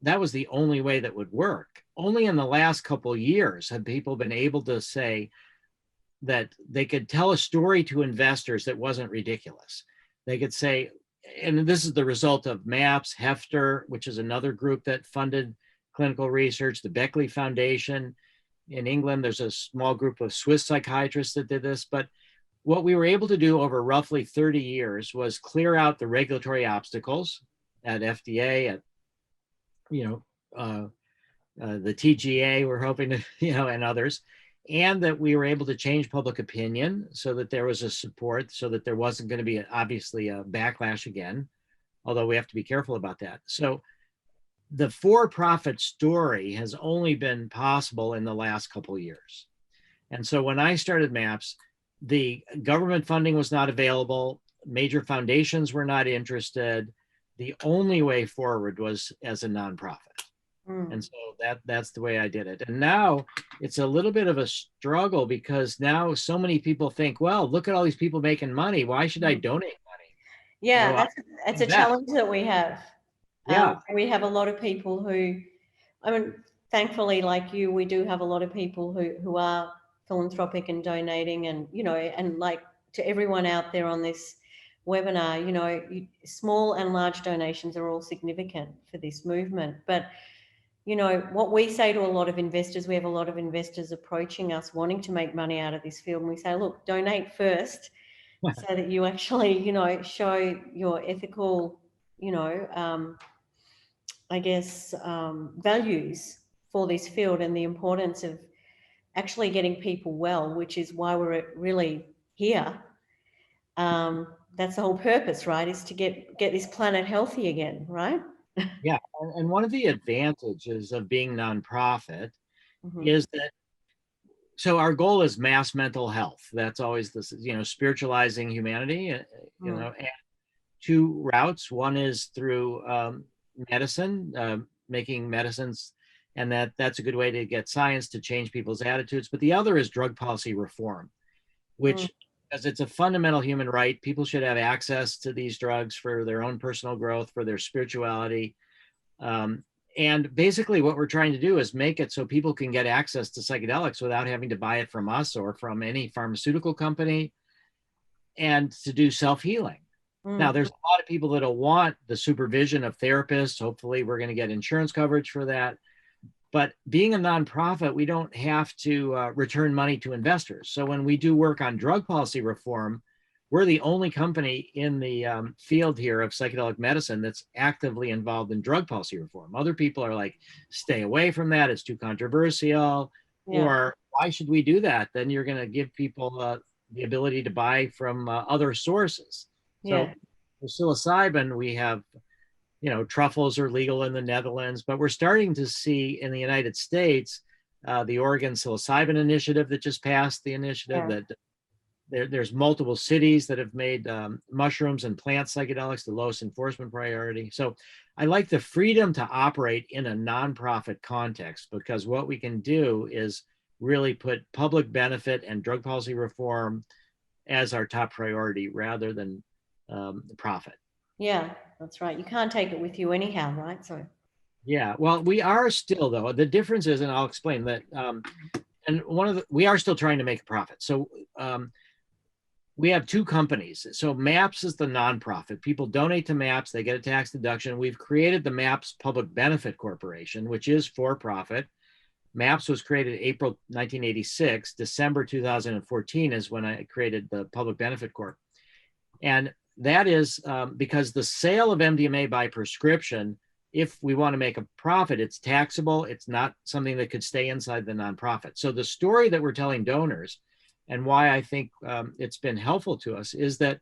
that was the only way that would work. Only in the last couple of years have people been able to say that they could tell a story to investors that wasn't ridiculous. They could say, and this is the result of MAPS, Hefter, which is another group that funded clinical research, the Beckley Foundation in England. There's a small group of Swiss psychiatrists that did this. But what we were able to do over roughly 30 years was clear out the regulatory obstacles at FDA, at, the TGA, we're hoping to, and others, and that we were able to change public opinion so that there was a support, so that there wasn't going to be obviously a backlash again, although we have to be careful about that. So the for-profit story has only been possible in the last couple of years. And so when I started MAPS, the government funding was not available. Major foundations were not interested. The only way forward was as a nonprofit. And so that's the way I did it. And now it's a little bit of a struggle because now so many people think, well, look at all these people making money. Why should I donate money? Yeah, that's a challenge that we have. Yeah. We have a lot of people who, thankfully, like you, we do have a lot of people who are philanthropic and donating, and, and like to everyone out there on this webinar, small and large donations are all significant for this movement. But what we say to a lot of investors, we have a lot of investors approaching us wanting to make money out of this field. And we say, look, donate first so that you actually, show your ethical, values for this field and the importance of actually getting people well, which is why we're really here. That's the whole purpose, right? Is to get this planet healthy again, right? Yeah, and one of the advantages of being nonprofit is that, so our goal is mass mental health. That's always this, spiritualizing humanity, and two routes. One is through medicine, making medicines, and that's a good way to get science to change people's attitudes. But the other is drug policy reform, which, as it's a fundamental human right, people should have access to these drugs for their own personal growth, for their spirituality. And basically what we're trying to do is make it so people can get access to psychedelics without having to buy it from us or from any pharmaceutical company, and to do self-healing. Now, there's a lot of people that'll want the supervision of therapists. Hopefully we're going to get insurance coverage for that. But being a nonprofit, we don't have to return money to investors. So when we do work on drug policy reform, we're the only company in the field here of psychedelic medicine that's actively involved in drug policy reform. Other people are like, stay away from that, it's too controversial, or why should we do that? Then you're going to give people the ability to buy from other sources. So for psilocybin, we have, truffles are legal in the Netherlands, but we're starting to see in the United States, the Oregon Psilocybin Initiative that just passed the initiative that there's multiple cities that have made mushrooms and plant psychedelics the lowest enforcement priority. So I like the freedom to operate in a nonprofit context, because what we can do is really put public benefit and drug policy reform as our top priority rather than the profit. Yeah, that's right. You can't take it with you anyhow, right? So. Yeah, well, we are still, though, the difference is, and I'll explain that, and we are still trying to make a profit. So we have two companies. So MAPS is the nonprofit. People donate to MAPS, they get a tax deduction. We've created the MAPS Public Benefit Corporation, which is for profit. MAPS was created April 1986. December 2014 is when I created the Public Benefit Corp. And that is because the sale of MDMA by prescription, if we want to make a profit, it's taxable. It's not something that could stay inside the nonprofit. So the story that we're telling donors, and why I think it's been helpful to us, is that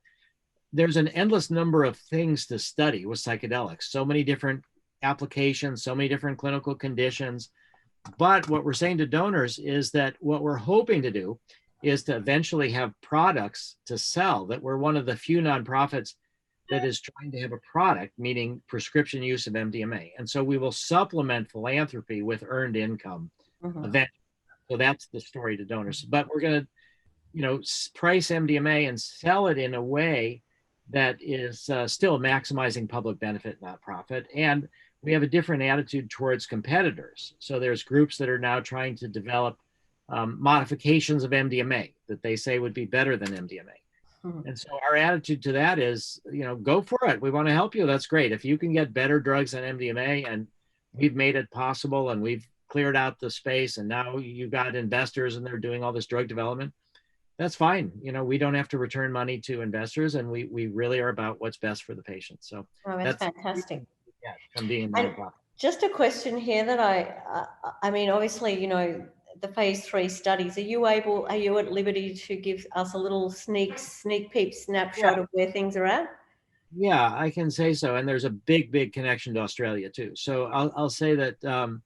there's an endless number of things to study with psychedelics, so many different applications, so many different clinical conditions. But what we're saying to donors is that what we're hoping to do is to eventually have products to sell, that we're one of the few nonprofits that is trying to have a product, meaning prescription use of MDMA. And so we will supplement philanthropy with earned income eventually. So that's the story to donors. But we're going to price MDMA and sell it in a way that is still maximizing public benefit, not profit. And we have a different attitude towards competitors. So there's groups that are now trying to develop modifications of MDMA that they say would be better than MDMA. And so our attitude to that is, go for it. We want to help you. That's great. If you can get better drugs than MDMA, and we've made it possible, and we've cleared out the space, and now you've got investors and they're doing all this drug development, that's fine. We don't have to return money to investors, and we really are about what's best for the patient. So that's fantastic. Yeah, from being a nonprofit. Just a question here that I mean, obviously, the phase 3 studies, are you at liberty to give us a little sneak peek snapshot of where things are at? Yeah, I can say so. And there's a big connection to Australia too. So I'll say that.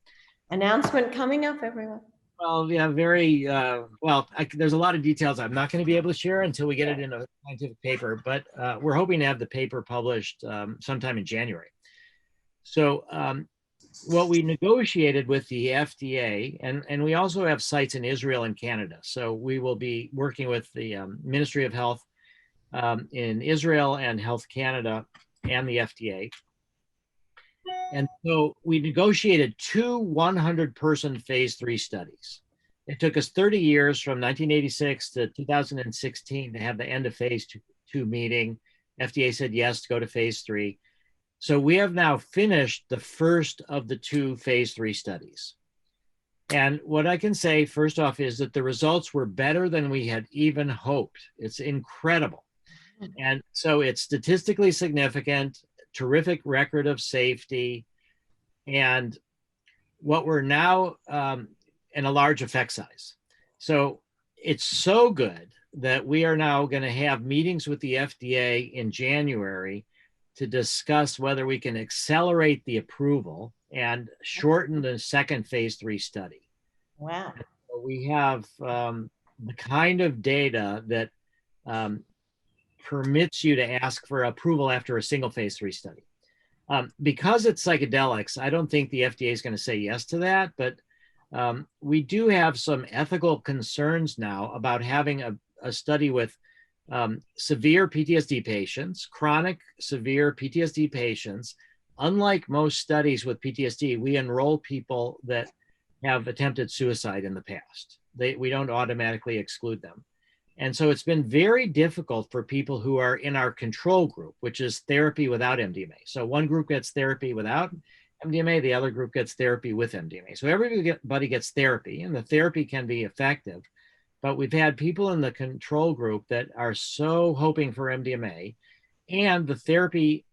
Announcement coming up, everyone. Well, yeah, there's a lot of details I'm not going to be able to share until we get it in a scientific paper, but we're hoping to have the paper published sometime in January. So what we negotiated with the FDA, and we also have sites in Israel and Canada. So we will be working with the Ministry of Health in Israel and Health Canada and the FDA. And so we negotiated 2 100-person phase 3 studies. It took us 30 years from 1986 to 2016 to have the end of phase 2 meeting. FDA said yes to go to phase 3. So we have now finished the first of the 2 phase 3 studies. And what I can say first off is that the results were better than we had even hoped. It's incredible. And so it's statistically significant, terrific record of safety, and what we're now in a large effect size. So it's so good that we are now going to have meetings with the FDA in January to discuss whether we can accelerate the approval and shorten the second phase 3 study. Wow. So we have the kind of data that permits you to ask for approval after a single phase 3 study. Because it's psychedelics, I don't think the FDA is going to say yes to that, but we do have some ethical concerns now about having a study with severe PTSD patients, chronic severe PTSD patients. Unlike most studies with PTSD, we enroll people that have attempted suicide in the past. We don't automatically exclude them. And so it's been very difficult for people who are in our control group, which is therapy without MDMA. So one group gets therapy without MDMA, the other group gets therapy with MDMA. So everybody gets therapy, and the therapy can be effective. But we've had people in the control group that are so hoping for MDMA, and the therapy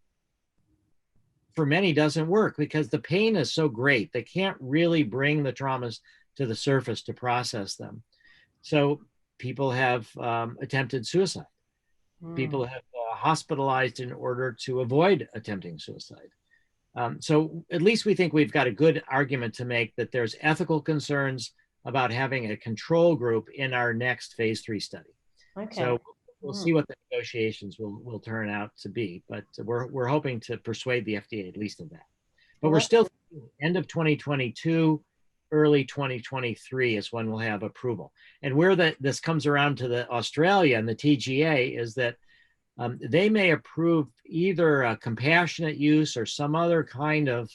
for many doesn't work because the pain is so great. They can't really bring the traumas to the surface to process them. So people have attempted suicide. People have hospitalized in order to avoid attempting suicide. So at least we think we've got a good argument to make that there's ethical concerns about having a control group in our next phase 3 study. Okay. So we'll see what the negotiations will turn out to be, but we're hoping to persuade the FDA at least of that. But we're still end of 2022, early 2023 is when we'll have approval. And where this comes around to the Australia and the TGA is that they may approve either a compassionate use or some other kind of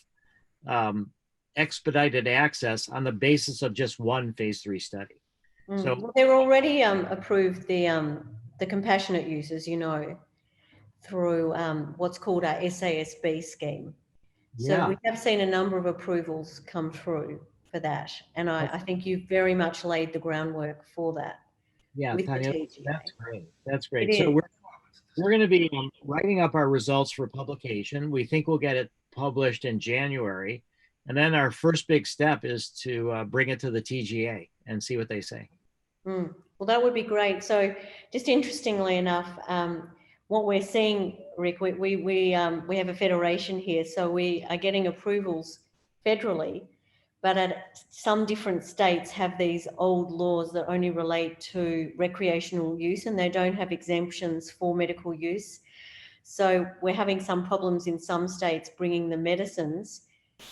expedited access on the basis of just one phase 3 study. So well, they're already approved the compassionate use, as you know, through what's called our SASB scheme. So we have seen a number of approvals come through for that. And I think you've very much laid the groundwork for that. Yeah, Tanya, that's great. That's great. It so is. we're going to be writing up our results for publication. We think we'll get it published in January. And then our first big step is to bring it to the TGA and see what they say. Well, that would be great. So just interestingly enough, what we're seeing, Rick, we have a federation here, so we are getting approvals federally, but at some different states have these old laws that only relate to recreational use, and they don't have exemptions for medical use. So we're having some problems in some states bringing the medicines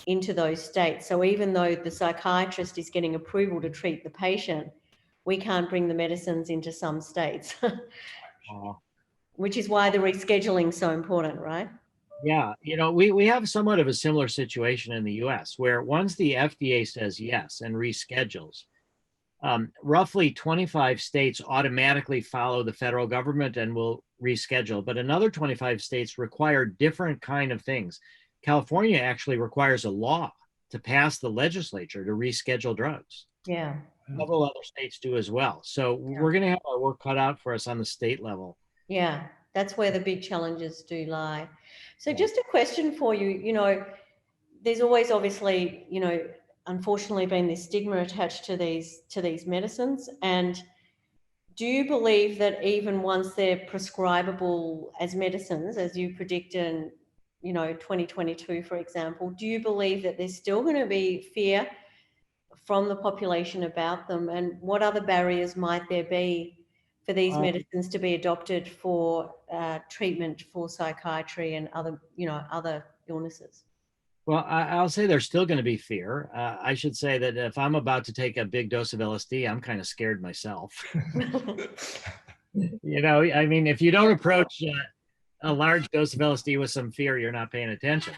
into those states. So even though the psychiatrist is getting approval to treat the patient, we can't bring the medicines into some states, which is why the rescheduling is so important, right? Yeah, we have somewhat of a similar situation in the US where once the FDA says yes and reschedules, roughly 25 states automatically follow the federal government and will reschedule, but another 25 states require different kind of things. California actually requires a law to pass the legislature to reschedule drugs. Yeah. Several other states do as well. So we're going to have our work cut out for us on the state level. Yeah, that's where the big challenges do lie. So just a question for you, there's always obviously, unfortunately been this stigma attached to these medicines. And do you believe that even once they're prescribable as medicines, as you predict in, 2022, for example, do you believe that there's still going to be fear from the population about them? And what other barriers might there be for these medicines to be adopted for treatment for psychiatry and other illnesses? Well, I'll say there's still going to be fear. I should say that if I'm about to take a big dose of LSD, I'm kind of scared myself. If you don't approach a large dose of LSD with some fear, you're not paying attention.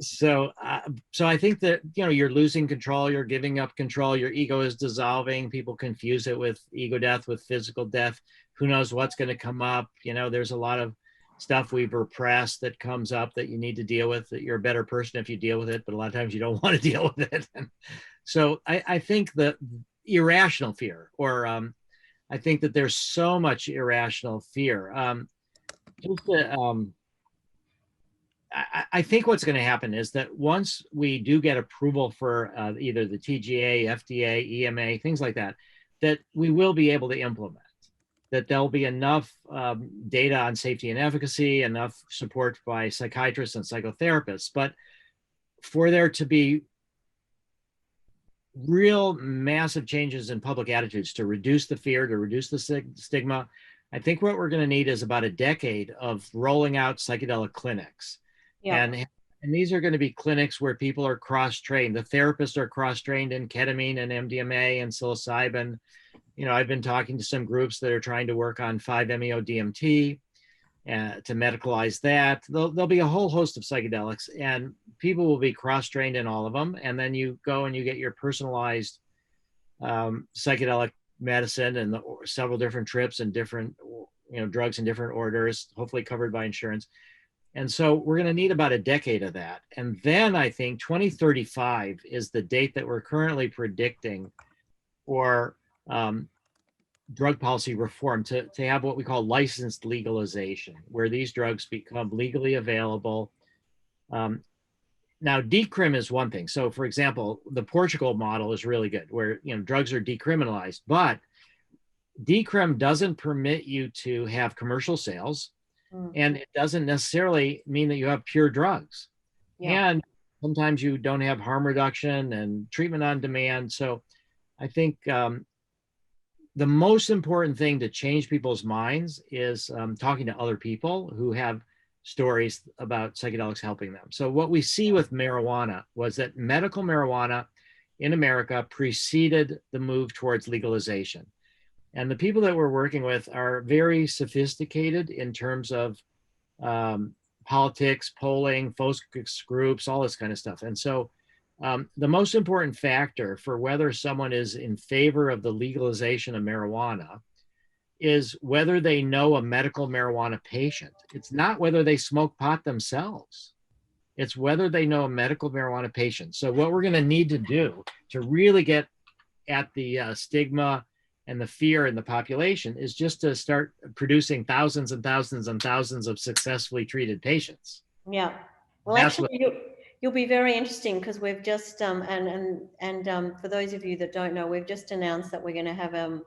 So I think that, you're losing control, you're giving up control, your ego is dissolving. People confuse it with ego death, with physical death. Who knows what's going to come up? There's a lot of stuff we've repressed that comes up that you need to deal with, that you're a better person if you deal with it, but a lot of times you don't want to deal with it. So I think the irrational fear, or I think that there's so much irrational fear. I think what's going to happen is that once we do get approval for either the TGA, FDA, EMA, things like that, that we will be able to implement, that there'll be enough data on safety and efficacy, enough support by psychiatrists and psychotherapists. But for there to be real massive changes in public attitudes to reduce the fear, to reduce the stigma, I think what we're going to need is about a decade of rolling out psychedelic clinics. Yeah. And these are going to be clinics where people are cross-trained. The therapists are cross-trained in ketamine and MDMA and psilocybin. You know, I've been talking to some groups that are trying to work on 5-MeO-DMT to medicalize that. There'll be a whole host of psychedelics, and people will be cross-trained in all of them. And then you go and you get your personalized psychedelic medicine and several different trips and different, you know, drugs in different orders, hopefully covered by insurance. And so we're going to need about a decade of that. And then I think 2035 is the date that we're currently predicting for drug policy reform to have what we call licensed legalization, where these drugs become legally available. Now, decrim is one thing. So, for example, the Portugal model is really good, where, you know, drugs are decriminalized, but decrim doesn't permit you to have commercial sales, and it doesn't necessarily mean that you have pure drugs. Yeah. And sometimes you don't have harm reduction and treatment on demand. So I think the most important thing to change people's minds is talking to other people who have stories about psychedelics helping them. So what we see with marijuana was that medical marijuana in America preceded the move towards legalization. And the people that we're working with are very sophisticated in terms of politics, polling, focus groups, all this kind of stuff. And so the most important factor for whether someone is in favor of the legalization of marijuana is whether they know a medical marijuana patient. It's not whether they smoke pot themselves. It's whether they know a medical marijuana patient. So what we're going to need to do to really get at the stigma and the fear in the population is just to start producing thousands and thousands and thousands of successfully treated patients. Yeah. Well, that's actually, you'll be very interesting, because we've just, for those of you that don't know, we've just announced that we're going to have an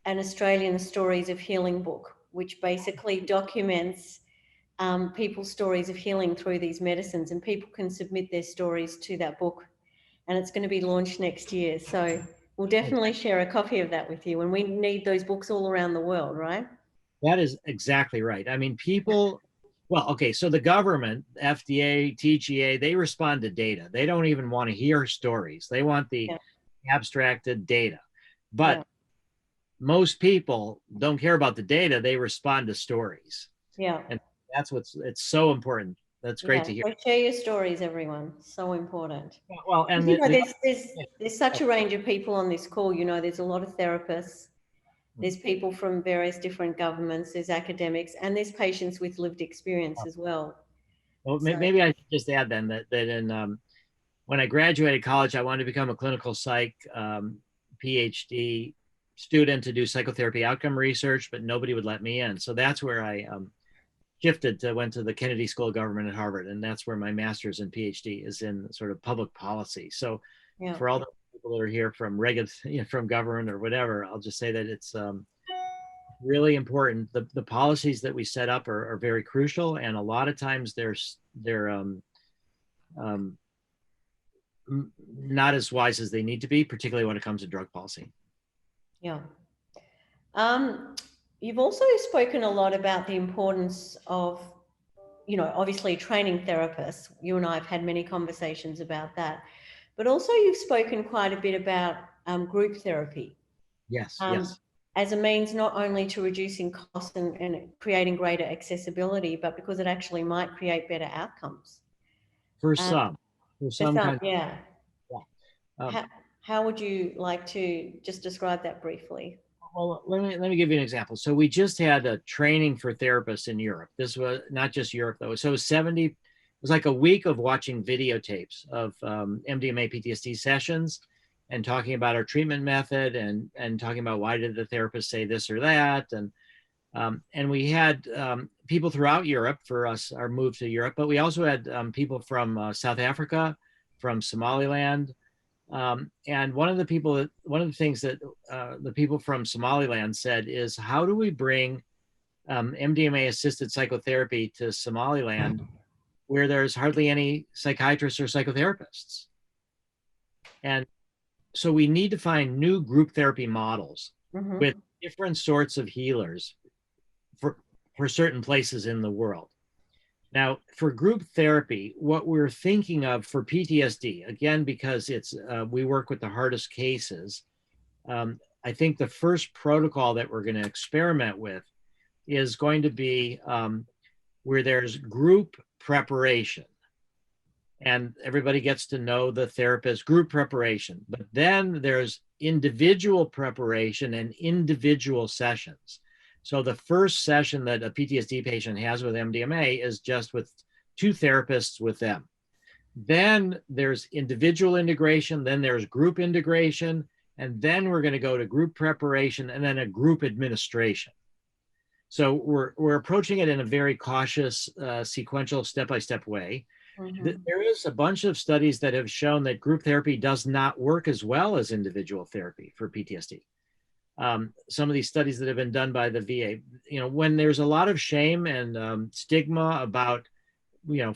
Australian Stories of Healing book, which basically documents people's stories of healing through these medicines, and people can submit their stories to that book, and it's going to be launched next year. So we'll definitely share a copy of that with you, and we need those books all around the world, right? That is exactly right. I mean, people, well, okay, so the government, FDA, TGA, they respond to data. They don't even want to hear stories. They want the abstracted data. But most people don't care about the data. They respond to stories. Yeah. And that's it's so important. That's great to hear. So share your stories, everyone. So important. Well, and you know, there's such a range of people on this call. You know, there's a lot of therapists. There's people from various different governments. There's academics, and there's patients with lived experience as well. Well, so, maybe I should just add then that in when I graduated college, I wanted to become a clinical psych PhD student to do psychotherapy outcome research, but nobody would let me in. So that's where I went to the Kennedy School of Government at Harvard, and that's where my master's and PhD is in sort of public policy. So for all the people that are here from from government or whatever, I'll just say that it's really important. The policies that we set up are very crucial, and a lot of times they're not as wise as they need to be, particularly when it comes to drug policy. Yeah. You've also spoken a lot about the importance of, you know, obviously training therapists. You and I have had many conversations about that, but also you've spoken quite a bit about group therapy. Yes, as a means not only to reducing costs and creating greater accessibility, but because it actually might create better outcomes. For some kind. Yeah. How would you like to just describe that briefly? Well, let me give you an example. So we just had a training for therapists in Europe. This was not just Europe though. So it was like a week of watching videotapes of MDMA PTSD sessions and talking about our treatment method and talking about why did the therapist say this or that. And we had people throughout Europe for our move to Europe, but we also had people from South Africa, from Somaliland. And one of the things that the people from Somaliland said is, how do we bring MDMA assisted psychotherapy to Somaliland where there's hardly any psychiatrists or psychotherapists? And so we need to find new group therapy models with different sorts of healers for certain places in the world. Now, for group therapy, what we're thinking of for PTSD, again, because it's we work with the hardest cases, I think the first protocol that we're going to experiment with is going to be where there's group preparation. And everybody gets to know the therapist, group preparation. But then there's individual preparation and individual sessions. So the first session that a PTSD patient has with MDMA is just with two therapists with them. Then there's individual integration, then there's group integration, and then we're going to go to group preparation and then a group administration. So we're approaching it in a very cautious, sequential, step-by-step way. Mm-hmm. There is a bunch of studies that have shown that group therapy does not work as well as individual therapy for PTSD. Some of these studies that have been done by the VA, when there's a lot of shame and stigma about,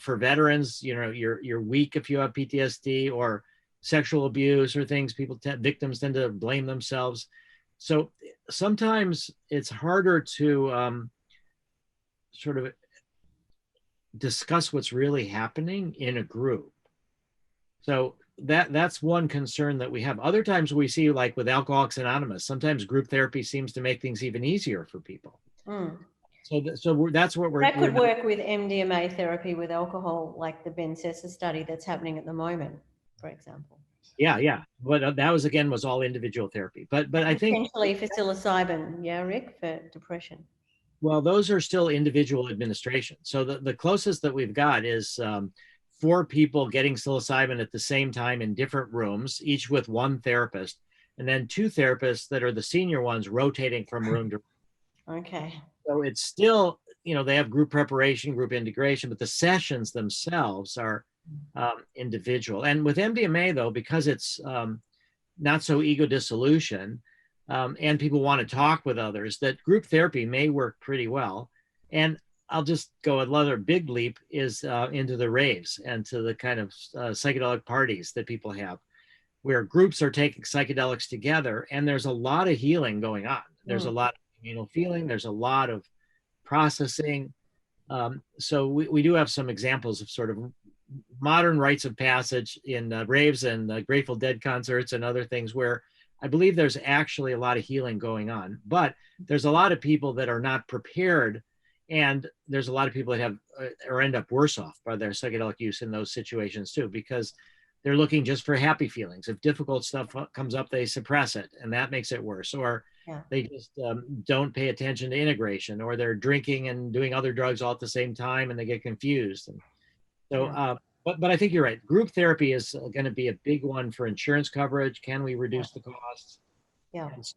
for veterans, you're weak if you have PTSD, or sexual abuse or things, victims tend to blame themselves. So sometimes it's harder to sort of discuss what's really happening in a group. So that's one concern that we have. Other times we see, like with Alcoholics Anonymous, sometimes group therapy seems to make things even easier for people. Mm. So that's what we're... That could work with MDMA therapy with alcohol, like the Ben Sessa study that's happening at the moment, for example. Yeah. But that was all individual therapy. But I think... Potentially for psilocybin, yeah, Rick, for depression. Well, those are still individual administration. So the closest that we've got is 4 people getting psilocybin at the same time in different rooms, each with one therapist, and then 2 therapists that are the senior ones rotating from room to room. Okay. So it's still, they have group preparation, group integration, but the sessions themselves are individual. And with MDMA, though, because it's not so ego dissolution, and people want to talk with others, that group therapy may work pretty well. And I'll just go another big leap is into the raves and to the kind of psychedelic parties that people have, where groups are taking psychedelics together, and there's a lot of healing going on. There's a lot of communal feeling. There's a lot of processing. So we do have some examples of sort of modern rites of passage in raves and Grateful Dead concerts and other things where I believe there's actually a lot of healing going on. But there's a lot of people that are not prepared, and there's a lot of people that have or end up worse off by their psychedelic use in those situations too, because they're looking just for happy feelings. If difficult stuff comes up, they suppress it, and that makes it worse. Or they just don't pay attention to integration, or they're drinking and doing other drugs all at the same time, and they get confused. And so, but I think you're right. Group therapy is going to be a big one for insurance coverage. Can we reduce the costs? Yeah. And so,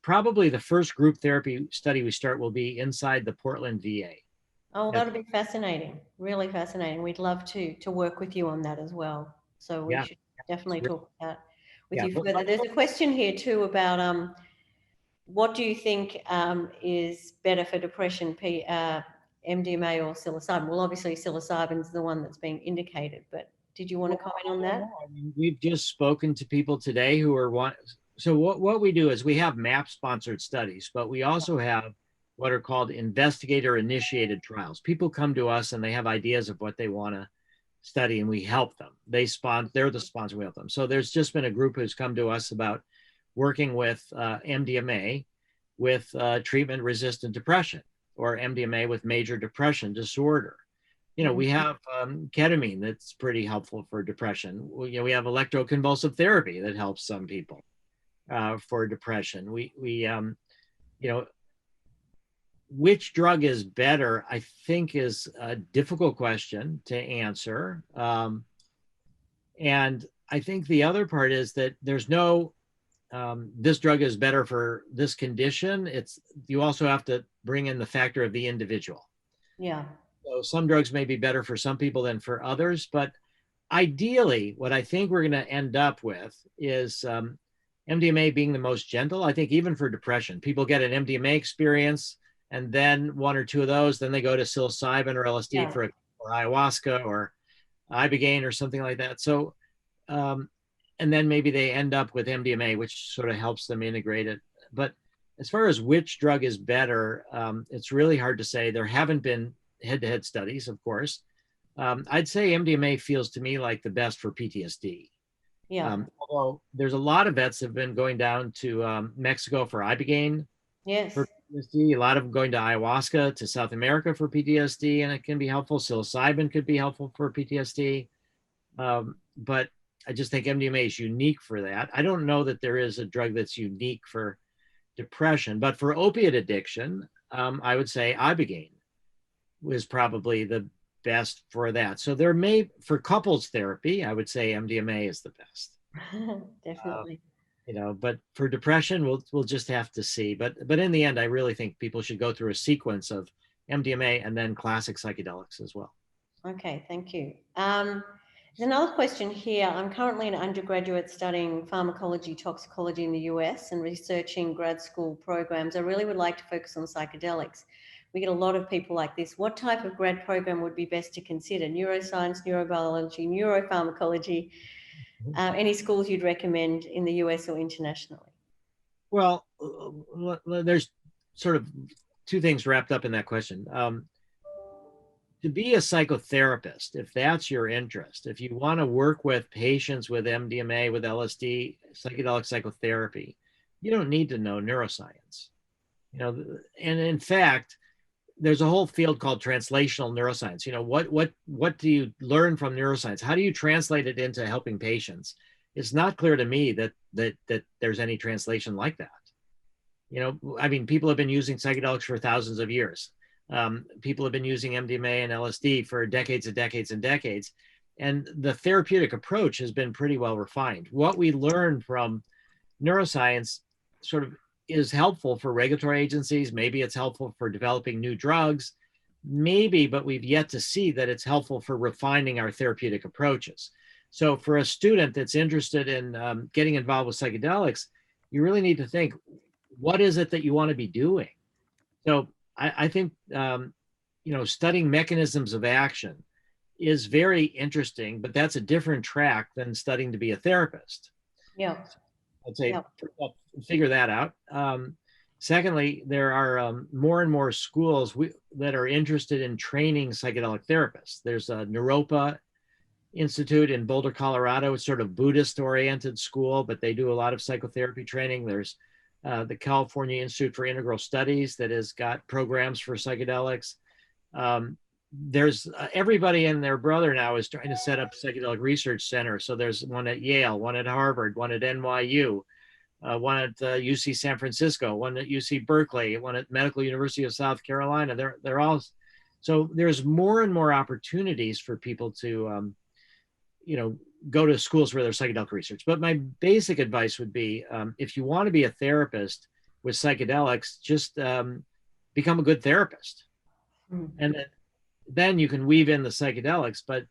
probably the first group therapy study we start will be inside the Portland VA. Oh, that'll be fascinating. Really fascinating. We'd love to work with you on that as well. So we should definitely talk about with you further. There's a question here too about what do you think is better for depression, MDMA or psilocybin? Well, obviously psilocybin is the one that's being indicated, but did you want to comment on that? I mean, we've just spoken to people today who are so what we do is we have MAP sponsored studies, but we also have what are called investigator initiated trials. People come to us and they have ideas of what they want to study, and we help them. They're the sponsor, we help them. So there's just been a group who's come to us about working with MDMA with treatment resistant depression, or MDMA with major depression disorder. We have ketamine that's pretty helpful for depression. We have electroconvulsive therapy that helps some people for depression. Which drug is better, I think, is a difficult question to answer. And I think the other part is that there's no, this drug is better for this condition. You also have to bring in the factor of the individual. Yeah. So some drugs may be better for some people than for others, but ideally, what I think we're going to end up with is MDMA being the most gentle. I think even for depression, people get an MDMA experience, and then 1 or 2 of those, then they go to psilocybin or LSD or ayahuasca or ibogaine or something like that. So, and then maybe they end up with MDMA, which sort of helps them integrate it. But as far as which drug is better, it's really hard to say. There haven't been head-to-head studies, of course. I'd say MDMA feels to me like the best for PTSD. Yeah. Although there's a lot of vets have been going down to Mexico for Ibogaine Yes. for PTSD. A lot of them going to ayahuasca to South America for PTSD, and it can be helpful. Psilocybin could be helpful for PTSD. But I just think MDMA is unique for that. I don't know that there is a drug that's unique for depression, but for opiate addiction, I would say Ibogaine was probably the best for that. So there may, for couples therapy, I would say MDMA is the best. Definitely. But for depression, we'll just have to see. But in the end, I really think people should go through a sequence of MDMA and then classic psychedelics as well. Okay, thank you. There's another question here. I'm currently an undergraduate studying pharmacology, toxicology in the US and researching grad school programs. I really would like to focus on psychedelics. We get a lot of people like this. What type of grad program would be best to consider? Neuroscience, neurobiology, neuropharmacology? Any schools you'd recommend in the US or internationally? Well, there's sort of two things wrapped up in that question. To be a psychotherapist, if that's your interest, if you want to work with patients with MDMA, with LSD, psychedelic psychotherapy, you don't need to know neuroscience. And in fact, there's a whole field called translational neuroscience. What do you learn from neuroscience? How do you translate it into helping patients? It's not clear to me that there's any translation like that. I mean, people have been using psychedelics for thousands of years. People have been using MDMA and LSD for decades and decades and decades. And the therapeutic approach has been pretty well refined. What we learn from neuroscience sort of is helpful for regulatory agencies. Maybe it's helpful for developing new drugs, maybe, but we've yet to see that it's helpful for refining our therapeutic approaches. So for a student that's interested in getting involved with psychedelics, you really need to think, what is it that you want to be doing? So I think, studying mechanisms of action is very interesting, but that's a different track than studying to be a therapist. Yeah. I'd say figure that out. Secondly, there are more and more schools that are interested in training psychedelic therapists. There's a Naropa Institute in Boulder, Colorado. It's sort of Buddhist-oriented school, but they do a lot of psychotherapy training. There's the California Institute for Integral Studies that has got programs for psychedelics. There's everybody and their brother now is trying to set up psychedelic research center. So there's one at Yale, one at Harvard, one at NYU, one at UC San Francisco, one at UC Berkeley, one at Medical University of South Carolina. They're all, so there's more and more opportunities for people to, go to schools where there's psychedelic research. But my basic advice would be, if you want to be a therapist with psychedelics, just become a good therapist. Mm-hmm. And then you can weave in the psychedelics. But,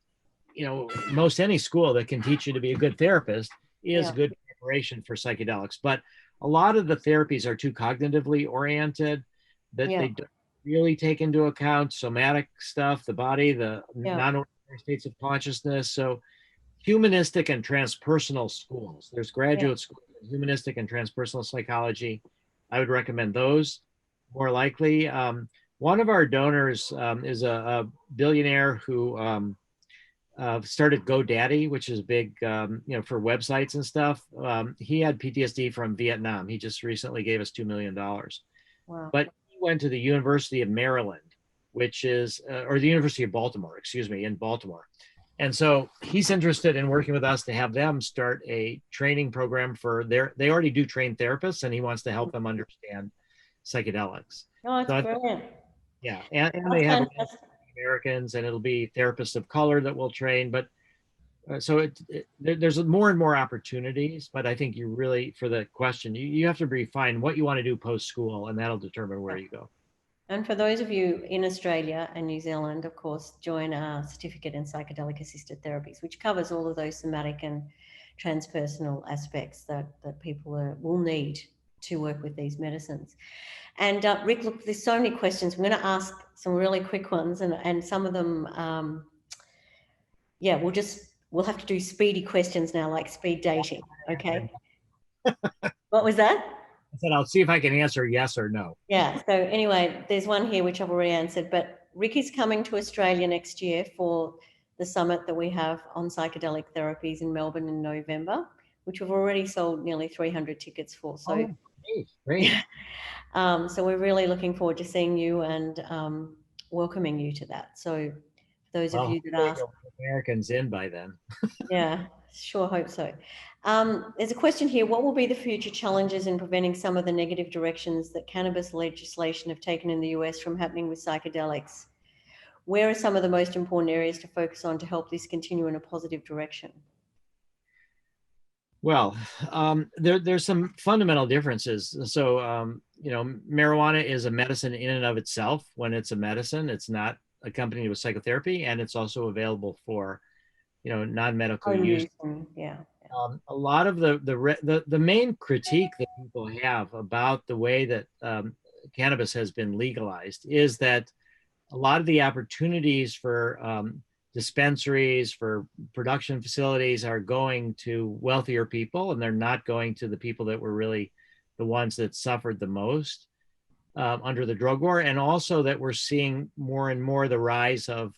most any school that can teach you to be a good therapist is good preparation for psychedelics. But a lot of the therapies are too cognitively oriented, that they don't really take into account somatic stuff, the body, the non-ordinary states of consciousness. So humanistic and transpersonal schools. There's graduate schools in humanistic and transpersonal psychology. I would recommend those more likely. One of our donors is a billionaire who started GoDaddy, which is big, for websites and stuff. He had PTSD from Vietnam. He just recently gave us $2 million. Wow. But he went to the University of Maryland, which is, or the University of Baltimore, in Baltimore. And so he's interested in working with us to have them start a training program for they already do train therapists, and he wants to help them understand psychedelics. Oh, that's brilliant. Yeah, and they have Americans, and it'll be therapists of color that will train. But so there's more and more opportunities. But I think you really, for the question, you have to refine what you want to do post-school, and that'll determine where you go. And for those of you in Australia and New Zealand, of course, join our certificate in psychedelic-assisted therapies, which covers all of those somatic and transpersonal aspects that people will need to work with these medicines. And Rick, look, there's so many questions. I'm going to ask some really quick ones, and some of them, we'll have to do speedy questions now, like speed dating. Okay. What was that? said, I'll see if I can answer yes or no. Yeah. So anyway, there's one here which I've already answered, but Rick is coming to Australia next year for the summit that we have on psychedelic therapies in Melbourne in November, which we've already sold nearly 300 tickets for. So, great. So we're really looking forward to seeing you and welcoming you to that. So those of you that ask, Americans in by then. yeah, sure hope so. There's a question here. What will be the future challenges in preventing some of the negative directions that cannabis legislation have taken in the US from happening with psychedelics? Where are some of the most important areas to focus on to help this continue in a positive direction? Well, there's some fundamental differences. So, marijuana is a medicine in and of itself. When it's a medicine, it's not accompanied with psychotherapy, and it's also available for, non-medical use. Yeah. A lot of the main critique that people have about the way that cannabis has been legalized is that a lot of the opportunities for dispensaries, for production facilities are going to wealthier people, and they're not going to the people that were really the ones that suffered the most under the drug war. And also that we're seeing more and more the rise of,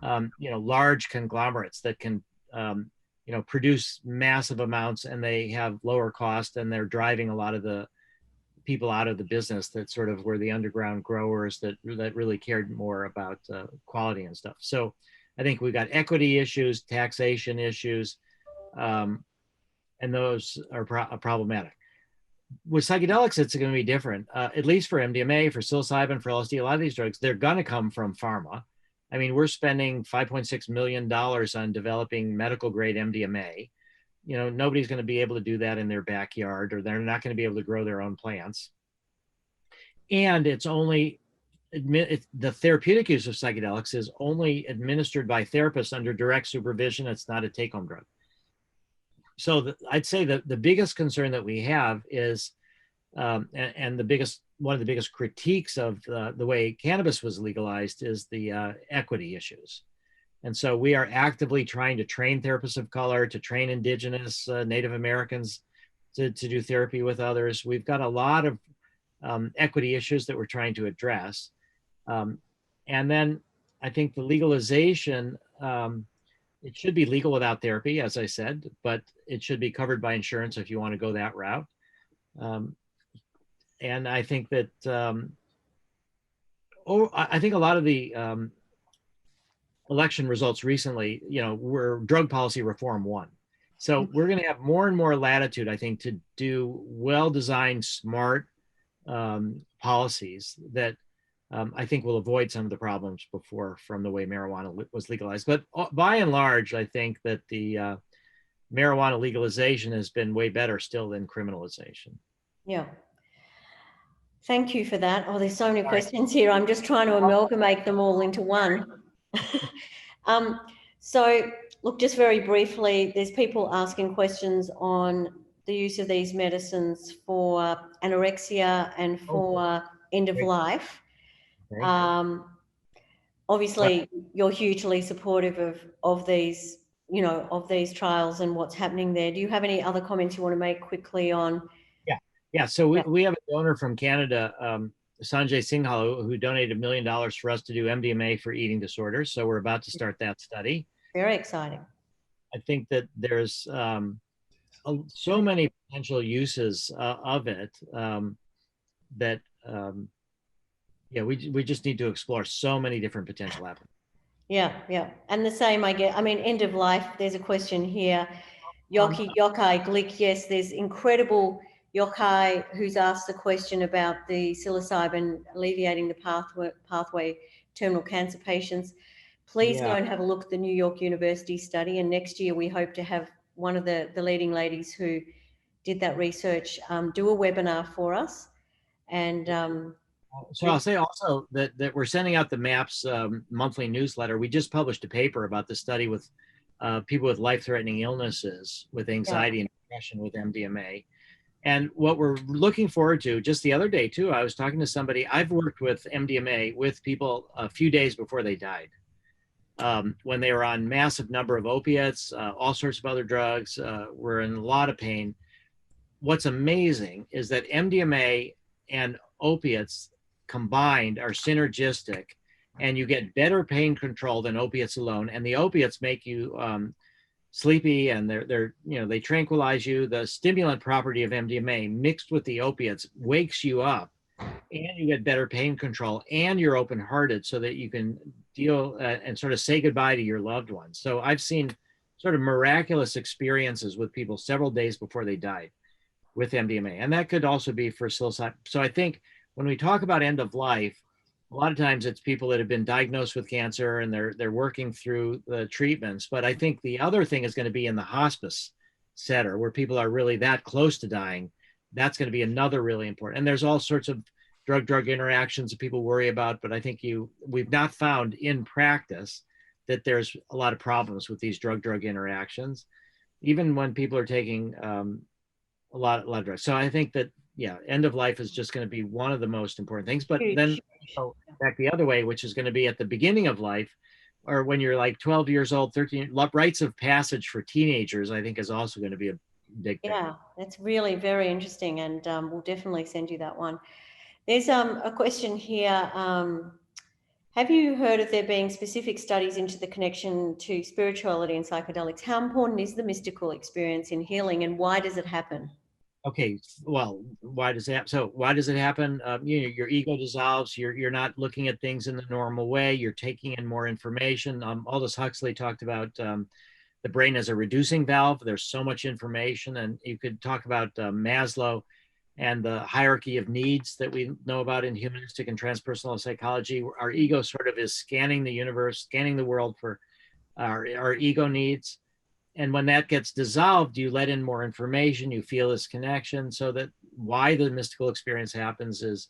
large conglomerates that can, produce massive amounts, and they have lower cost, and they're driving a lot of the people out of the business that sort of were the underground growers that really cared more about quality and stuff. So I think we've got equity issues, taxation issues, and those are problematic. With psychedelics, it's going to be different, at least for MDMA, for psilocybin, for LSD. A lot of these drugs, they're going to come from pharma. I mean, we're spending $5.6 million on developing medical grade MDMA. Nobody's going to be able to do that in their backyard, or they're not going to be able to grow their own plants. And it's only the therapeutic use of psychedelics is only administered by therapists under direct supervision. It's not a take-home drug. So I'd say that the biggest concern that we have is, and one of the biggest critiques of the way cannabis was legalized is the equity issues. And so we are actively trying to train therapists of color, to train Indigenous, Native Americans to do therapy with others. We've got a lot of equity issues that we're trying to address. And then I think the legalization, it should be legal without therapy, as I said, but it should be covered by insurance if you want to go that route. And I think that, I think a lot of the election results recently, were drug policy reform won. So we're going to have more and more latitude, I think, to do well-designed, smart policies that I think will avoid some of the problems before from the way marijuana was legalized. But by and large, I think that the marijuana legalization has been way better still than criminalization. Yeah. Thank you for that. Oh, there's so many questions here. I'm just trying to amalgamate them all into one. So look, just very briefly, there's people asking questions on the use of these medicines for anorexia and for end of life. Obviously, you're hugely supportive of these, of these trials and what's happening there. Do you have any other comments you want to make quickly on? Yeah. So we have a donor from Canada, Sanjay Singhal, who donated $1 million for us to do MDMA for eating disorders. So we're about to start that study. Very exciting. I think that there's so many potential uses of it that, we just need to explore so many different potential applications. Yeah. And the same, end of life, there's a question here. Yokai Glick, yes, there's incredible Yokai who's asked the question about the psilocybin alleviating the pathway terminal cancer patients. Please go and have a look at the New York University study. And next year, we hope to have one of the leading ladies who did that research do a webinar for us. And so I'll say also that we're sending out the MAPS monthly newsletter. We just published a paper about the study with people with life-threatening illnesses, with anxiety and depression with MDMA. And what we're looking forward to, just the other day too, I was talking to somebody, I've worked with MDMA with people a few days before they died, when they were on massive number of opiates, all sorts of other drugs, were in a lot of pain. what's amazing is that MDMA and opiates combined are synergistic, and you get better pain control than opiates alone. And the opiates make you sleepy, and they tranquilize you. The stimulant property of MDMA mixed with the opiates wakes you up, and you get better pain control, and you're open-hearted so that you can deal and sort of say goodbye to your loved ones. So I've seen sort of miraculous experiences with people several days before they died with MDMA. And that could also be for psilocybin. So I think when we talk about end of life, a lot of times it's people that have been diagnosed with cancer and they're working through the treatments. But I think the other thing is going to be in the hospice center where people are really that close to dying. That's going to be another really important. And there's all sorts of drug-drug interactions that people worry about, but I think we've not found in practice that there's a lot of problems with these drug-drug interactions, even when people are taking a lot of drugs. So I think that, yeah, end of life is just going to be one of the most important things. But then back the other way, which is going to be at the beginning of life, or when you're like 12 years old, 13, rites of passage for teenagers, I think is also going to be a big thing. Yeah, that's really very interesting, and we'll definitely send you that one. There's a question here. Have you heard of there being specific studies into the connection to spirituality and psychedelics? How important is the mystical experience in healing, and why does it happen? Okay, well, why does it happen? Your ego dissolves. You're not looking at things in the normal way. You're taking in more information. Aldous Huxley talked about the brain as a reducing valve. There's so much information, and you could talk about Maslow and the hierarchy of needs that we know about in humanistic and transpersonal psychology. Our ego sort of is scanning the universe, scanning the world for our ego needs. And when that gets dissolved, you let in more information, you feel this connection. So that why the mystical experience happens is,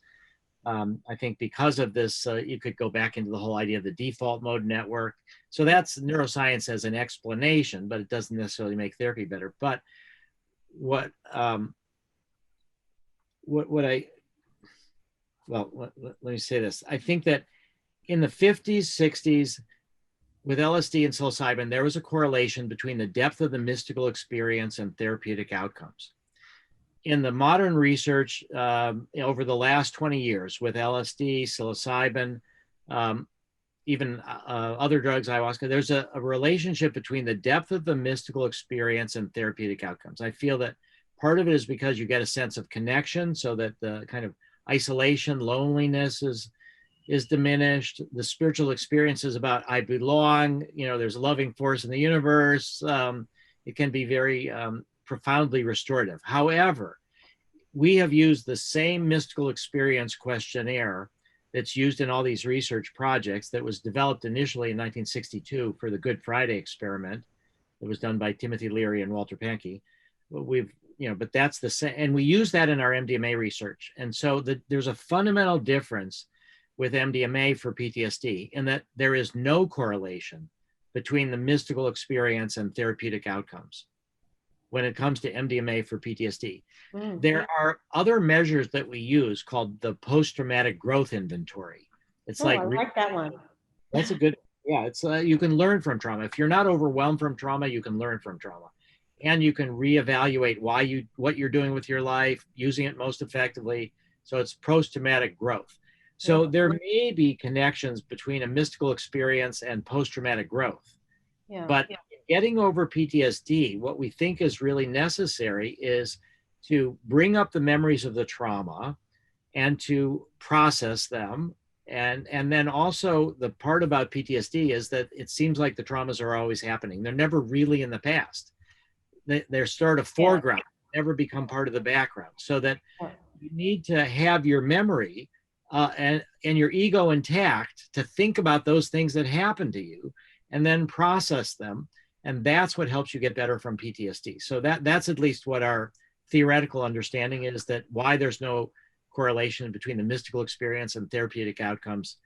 I think because of this, you could go back into the whole idea of the default mode network. So that's neuroscience as an explanation, but it doesn't necessarily make therapy better. But let me say this. I think that in the 50s, 60s, with LSD and psilocybin, there was a correlation between the depth of the mystical experience and therapeutic outcomes. In the modern research over the last 20 years with LSD, psilocybin, even other drugs, ayahuasca, there's a relationship between the depth of the mystical experience and therapeutic outcomes. I feel that part of it is because you get a sense of connection, so that the kind of isolation, loneliness is diminished. The spiritual experience is about I belong, there's a loving force in the universe. It can be very profoundly restorative. However, we have used the same mystical experience questionnaire that's used in all these research projects that was developed initially in 1962 for the Good Friday experiment. It was done by Timothy Leary and Walter Pahnke. But that's the same, and we use that in our MDMA research. And so there's a fundamental difference with MDMA for PTSD in that there is no correlation between the mystical experience and therapeutic outcomes when it comes to MDMA for PTSD. Mm-hmm. There are other measures that we use called the post-traumatic growth inventory. It's I like that one. That's a good, yeah, it's you can learn from trauma. If you're not overwhelmed from trauma, you can learn from trauma. And you can reevaluate what you're doing with your life, using it most effectively. So it's post-traumatic growth. So there may be connections between a mystical experience and post-traumatic growth. Yeah. But getting over PTSD, what we think is really necessary is to bring up the memories of the trauma and to process them. And then also the part about PTSD is that it seems like the traumas are always happening. They're never really in the past. They're sort of foreground, never become part of the background. So that you need to have your memory and your ego intact to think about those things that happened to you and then process them. And that's what helps you get better from PTSD. So that's at least what our theoretical understanding is, that why there's no correlation between the mystical experience and therapeutic outcomes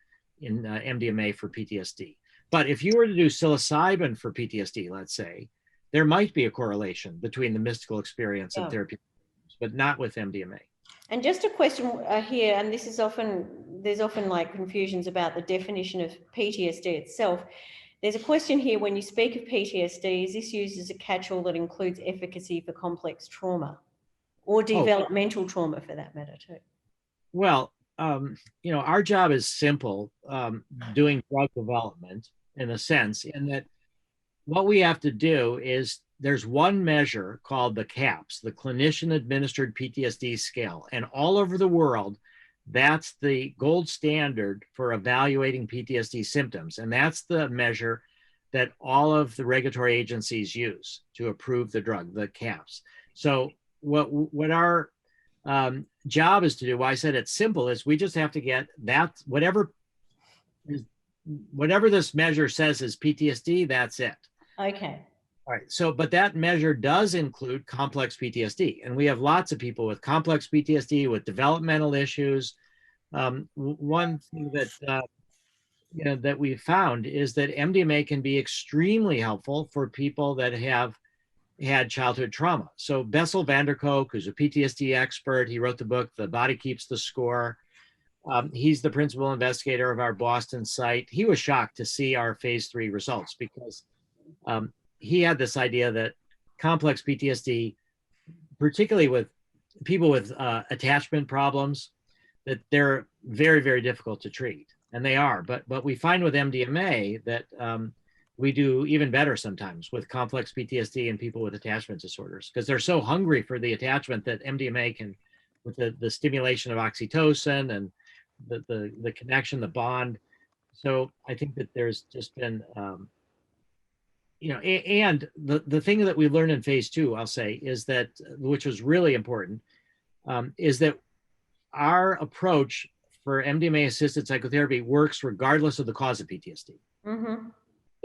in MDMA for PTSD. But if you were to do psilocybin for PTSD, let's say, there might be a correlation between the mystical experience and therapeutic outcomes, but not with MDMA. And just a question here, and there's often like confusions about the definition of PTSD itself. There's a question here: when you speak of PTSD, is this used as a catch-all that includes efficacy for complex trauma? or developmental trauma for that matter too? Well, our job is simple, doing drug development in a sense, in that what we have to do is there's one measure called the CAPS, the Clinician Administered PTSD Scale. And all over the world, that's the gold standard for evaluating PTSD symptoms. And that's the measure that all of the regulatory agencies use to approve the drug, the CAPS. So what our job is to do, why I said it's simple, is we just have to get that, whatever this measure says is PTSD, that's it. Okay. All right. So, but that measure does include complex PTSD. And we have lots of people with complex PTSD, with developmental issues. One thing that, that we found is that MDMA can be extremely helpful for people that have had childhood trauma. So Bessel van der Kolk, who's a PTSD expert, he wrote the book, The Body Keeps the Score. He's the principal investigator of our Boston site. He was shocked to see our phase 3 results because he had this idea that complex PTSD, particularly with people with attachment problems, that they're very, very difficult to treat. And they are, but we find with MDMA that we do even better sometimes with complex PTSD and people with attachment disorders, because they're so hungry for the attachment that MDMA can, with the stimulation of oxytocin and the connection, the bond. So I think that there's just been, and the thing that we learned in phase 2, I'll say, is that, which was really important, is that our approach for MDMA-assisted psychotherapy works regardless of the cause of PTSD. Mm-hmm.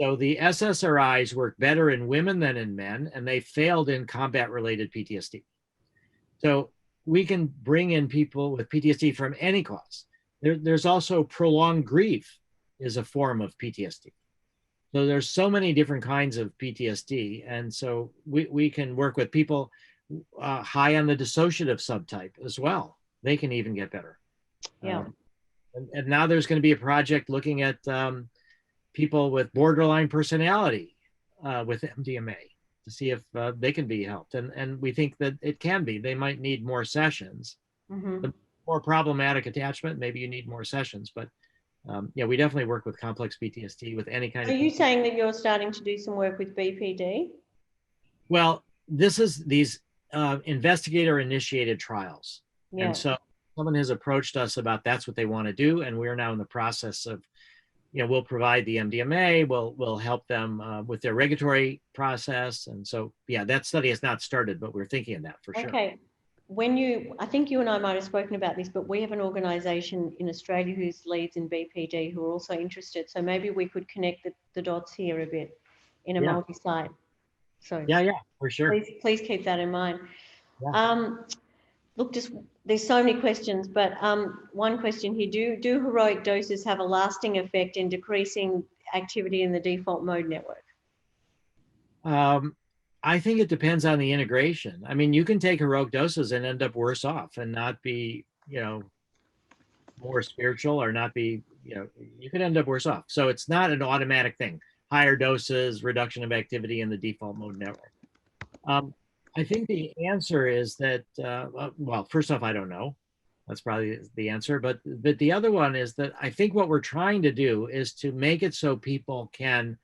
So the SSRIs work better in women than in men, and they failed in combat-related PTSD. So we can bring in people with PTSD from any cause. There's also prolonged grief is a form of PTSD. So there's so many different kinds of PTSD. And so we can work with people high on the dissociative subtype as well. They can even get better. Yeah. And now there's going to be a project looking at people with borderline personality with MDMA to see if they can be helped. And we think that it can be. They might need more sessions. Mm-hmm. The more problematic attachment, maybe you need more sessions. But we definitely work with complex PTSD with any kind of. Are you saying that you're starting to do some work with BPD? Well, this is these investigator-initiated trials. Yeah. And so someone has approached us about that's what they want to do. And we're now in the process of, we'll provide the MDMA, we'll help them with their regulatory process. And so, that study has not started, but we're thinking of that for sure. Okay. I think you and I might have spoken about this, but we have an organization in Australia whose leads in BPD who are also interested. So maybe we could connect the dots here a bit in a multi-site. So for sure. Please keep that in mind. Yeah. Look, there's so many questions, but one question here, do heroic doses have a lasting effect in decreasing activity in the default mode network? I think it depends on the integration. I mean, you can take heroic doses and end up worse off and not be, more spiritual or not be, you could end up worse off. So it's not an automatic thing. Higher doses, reduction of activity in the default mode network. I think the answer is that, well, first off, I don't know. That's probably the answer. But the other one is that I think what we're trying to do is to make it so people can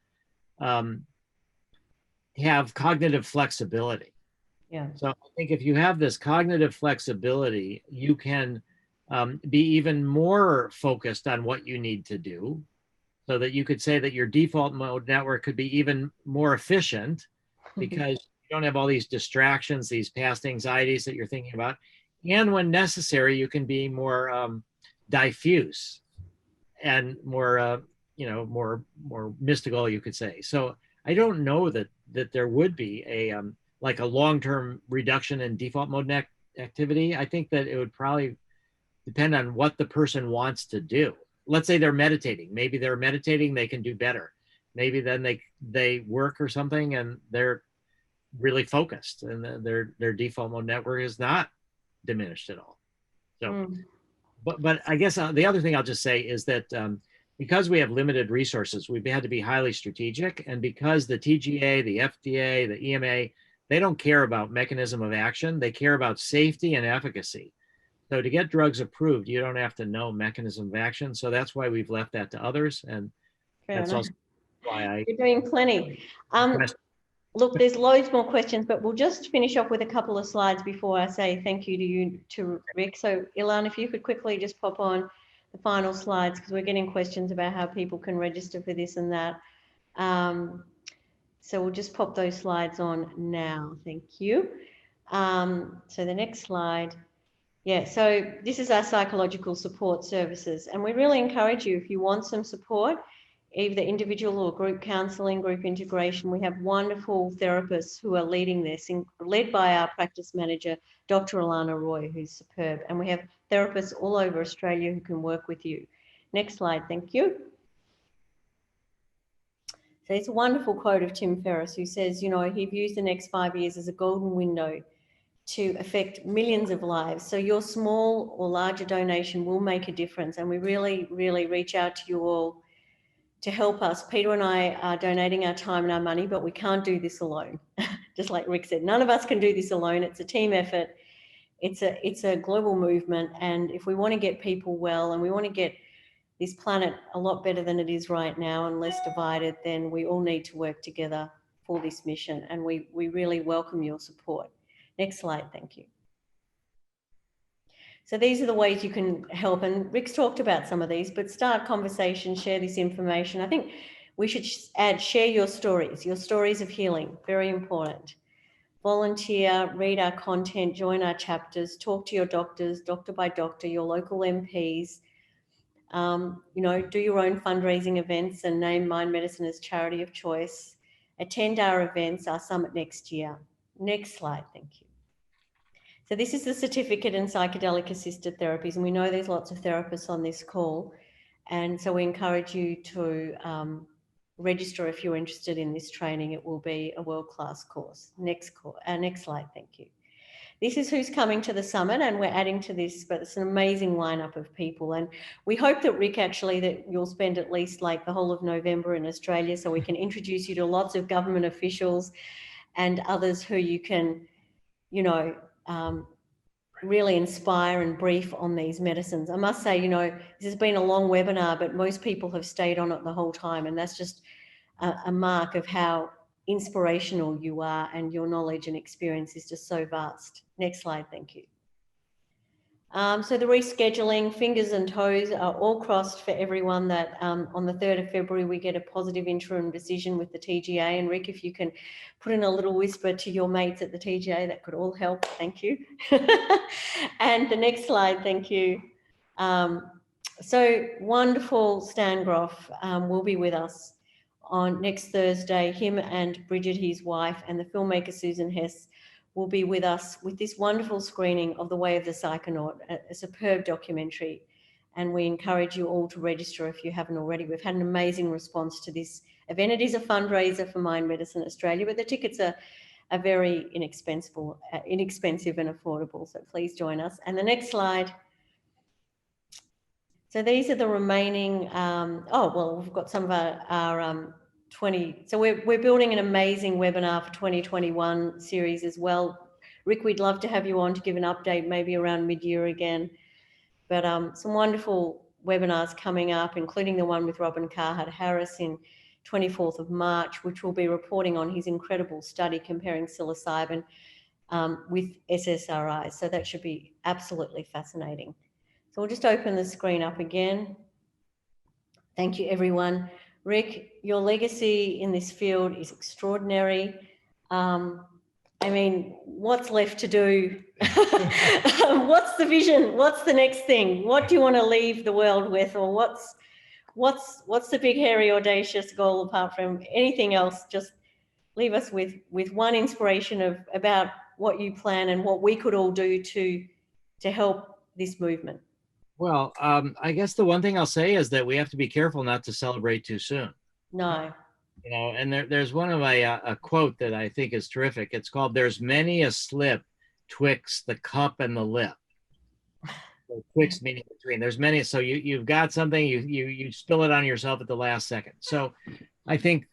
have cognitive flexibility. Yeah. So I think if you have this cognitive flexibility, you can be even more focused on what you need to do, so that you could say that your default mode network could be even more efficient because you don't have all these distractions, these past anxieties that you're thinking about. And when necessary, you can be more diffuse and more, more mystical, you could say. So I don't know that there would be a like a long-term reduction in default mode activity. I think that it would probably depend on what the person wants to do. Let's say they're meditating. Maybe they're meditating, they can do better. Maybe then they work or something and they're really focused and their default mode network is not diminished at all. So, but I guess the other thing I'll just say is that because we have limited resources, we've had to be highly strategic. And because the TGA, the FDA, the EMA, They don't care about mechanism of action. They care about safety and efficacy. So to get drugs approved, you don't have to know mechanism of action. So that's why we've left that to others. And that's also why You're doing plenty. Look, there's loads more questions, but we'll just finish off with a couple of slides before I say thank you to Rick. So Ilan, if you could quickly just pop on the final slides, because we're getting questions about how people can register for this and that. So we'll just pop those slides on now. Thank you. So the next slide. Yeah, so this is our psychological support services. And we really encourage you, if you want some support, either individual or group counselling, group integration, we have wonderful therapists who are leading this, led by our practice manager, Dr. Alana Roy, who's superb. And we have therapists all over Australia who can work with you. Next slide, thank you. So it's a wonderful quote of Tim Ferriss, who says, you know, he views the next 5 years as a golden window to affect millions of lives. So your small or larger donation will make a difference. And we really, really reach out to you all to help us. Peter and I are donating our time and our money, but we can't do this alone. Just like Rick said, none of us can do this alone. It's a team effort. It's a global movement. And if we want to get people well and we want to get this planet a lot better than it is right now and less divided, then we all need to work together for this mission. And we really welcome your support. Next slide, thank you. So these are the ways you can help, and Rick's talked about some of these, but start conversations, share this information. I think we should add, share your stories of healing, very important. Volunteer, read our content, join our chapters, talk to your doctors, doctor by doctor, your local MPs, you know, do your own fundraising events and name Mind Medicine as charity of choice. Attend our events, our summit next year. Next slide, thank you. So this is the certificate in psychedelic assisted therapies, and we know there's lots of therapists on this call, and so we encourage you to register if you're interested in this training. It will be a world-class course. Next slide, thank you. This is who's coming to the summit, and we're adding to this, but it's an amazing lineup of people, and we hope that Rick, actually, that you'll spend at least like the whole of November in Australia, so we can introduce you to lots of government officials and others who you can, you know, really inspire and brief on these medicines. I must say, you know, this has been a long webinar, but most people have stayed on it the whole time, and that's just a mark of how inspirational you are, and your knowledge and experience is just so vast. Next slide, thank you. So the rescheduling, fingers and toes are all crossed for everyone that on the 3rd of February, we get a positive interim decision with the TGA. And Rick, if you can put in a little whisper to your mates at the TGA, that could all help. Thank you. And the next slide, thank you. So wonderful Stan Groff will be with us on next Thursday. Him and Bridget, his wife, and the filmmaker Susan Hess will be with us with this wonderful screening of The Way of the Psychonaut, a superb documentary. And we encourage you all to register if you haven't already. We've had an amazing response to this event. It is a fundraiser for Mind Medicine Australia, but the tickets are very inexpensive and affordable. So please join us. And the next slide. So these are the remaining, oh, well, we've got some of our 20, so we're building an amazing webinar for 2021 series as well. Rick, we'd love to have you on to give an update maybe around mid-year again. But some wonderful webinars coming up, including the one with Robin Carhart-Harris in 24th of March, which will be reporting on his incredible study comparing psilocybin with SSRIs. So that should be absolutely fascinating. So we'll just open the screen up again. Thank you, everyone. Rick, your legacy in this field is extraordinary. I mean, what's left to do? What's the vision? What's the next thing? What do you want to leave the world with? Or what's the big, hairy, audacious goal apart from anything else? Just leave us with one inspiration about what you plan and what we could all do to help this movement. Well, I guess the one thing I'll say is that we have to be careful not to celebrate too soon. No. You know, and there's one of my a quote that I think is terrific. It's called, "There's many a slip twixt the cup and the lip." So twixt meaning between. There's many. So you've got something, you spill it on yourself at the last second. So I think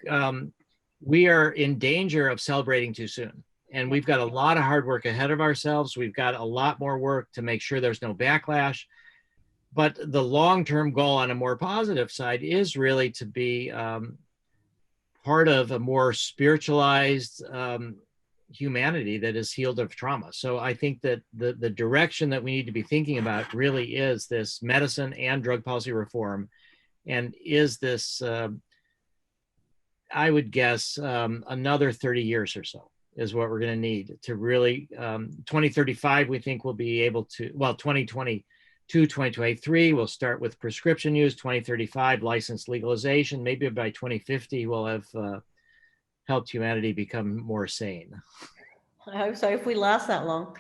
we are in danger of celebrating too soon. And we've got a lot of hard work ahead of ourselves. We've got a lot more work to make sure there's no backlash. But the long-term goal on a more positive side is really to be part of a more spiritualized humanity that is healed of trauma. So I think that the direction that we need to be thinking about really is this medicine and drug policy reform. And is this, I would guess, another 30 years or so is what we're going to need to really, 2035, we think we'll be able to, well, 2022, 2023, we'll start with prescription use, 2035, licensed legalization. Maybe by 2050, we'll have helped humanity become more sane. I hope so, if we last that long.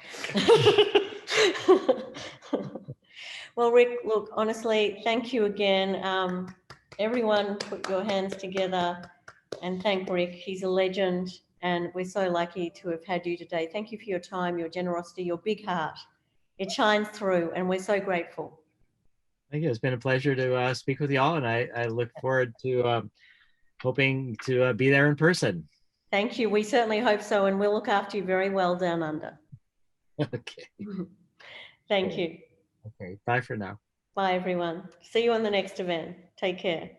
Well, Rick, look, honestly, thank you again. Everyone put your hands together and thank Rick. He's a legend and we're so lucky to have had you today. Thank you for your time, your generosity, your big heart. It shines through and we're so grateful. Thank you. It's been a pleasure to speak with you all, and I look forward to hoping to be there in person. Thank you. We certainly hope so, and we'll look after you very well down under. Okay. Thank you. Okay. Bye for now. Bye, everyone. See you on the next event. Take care.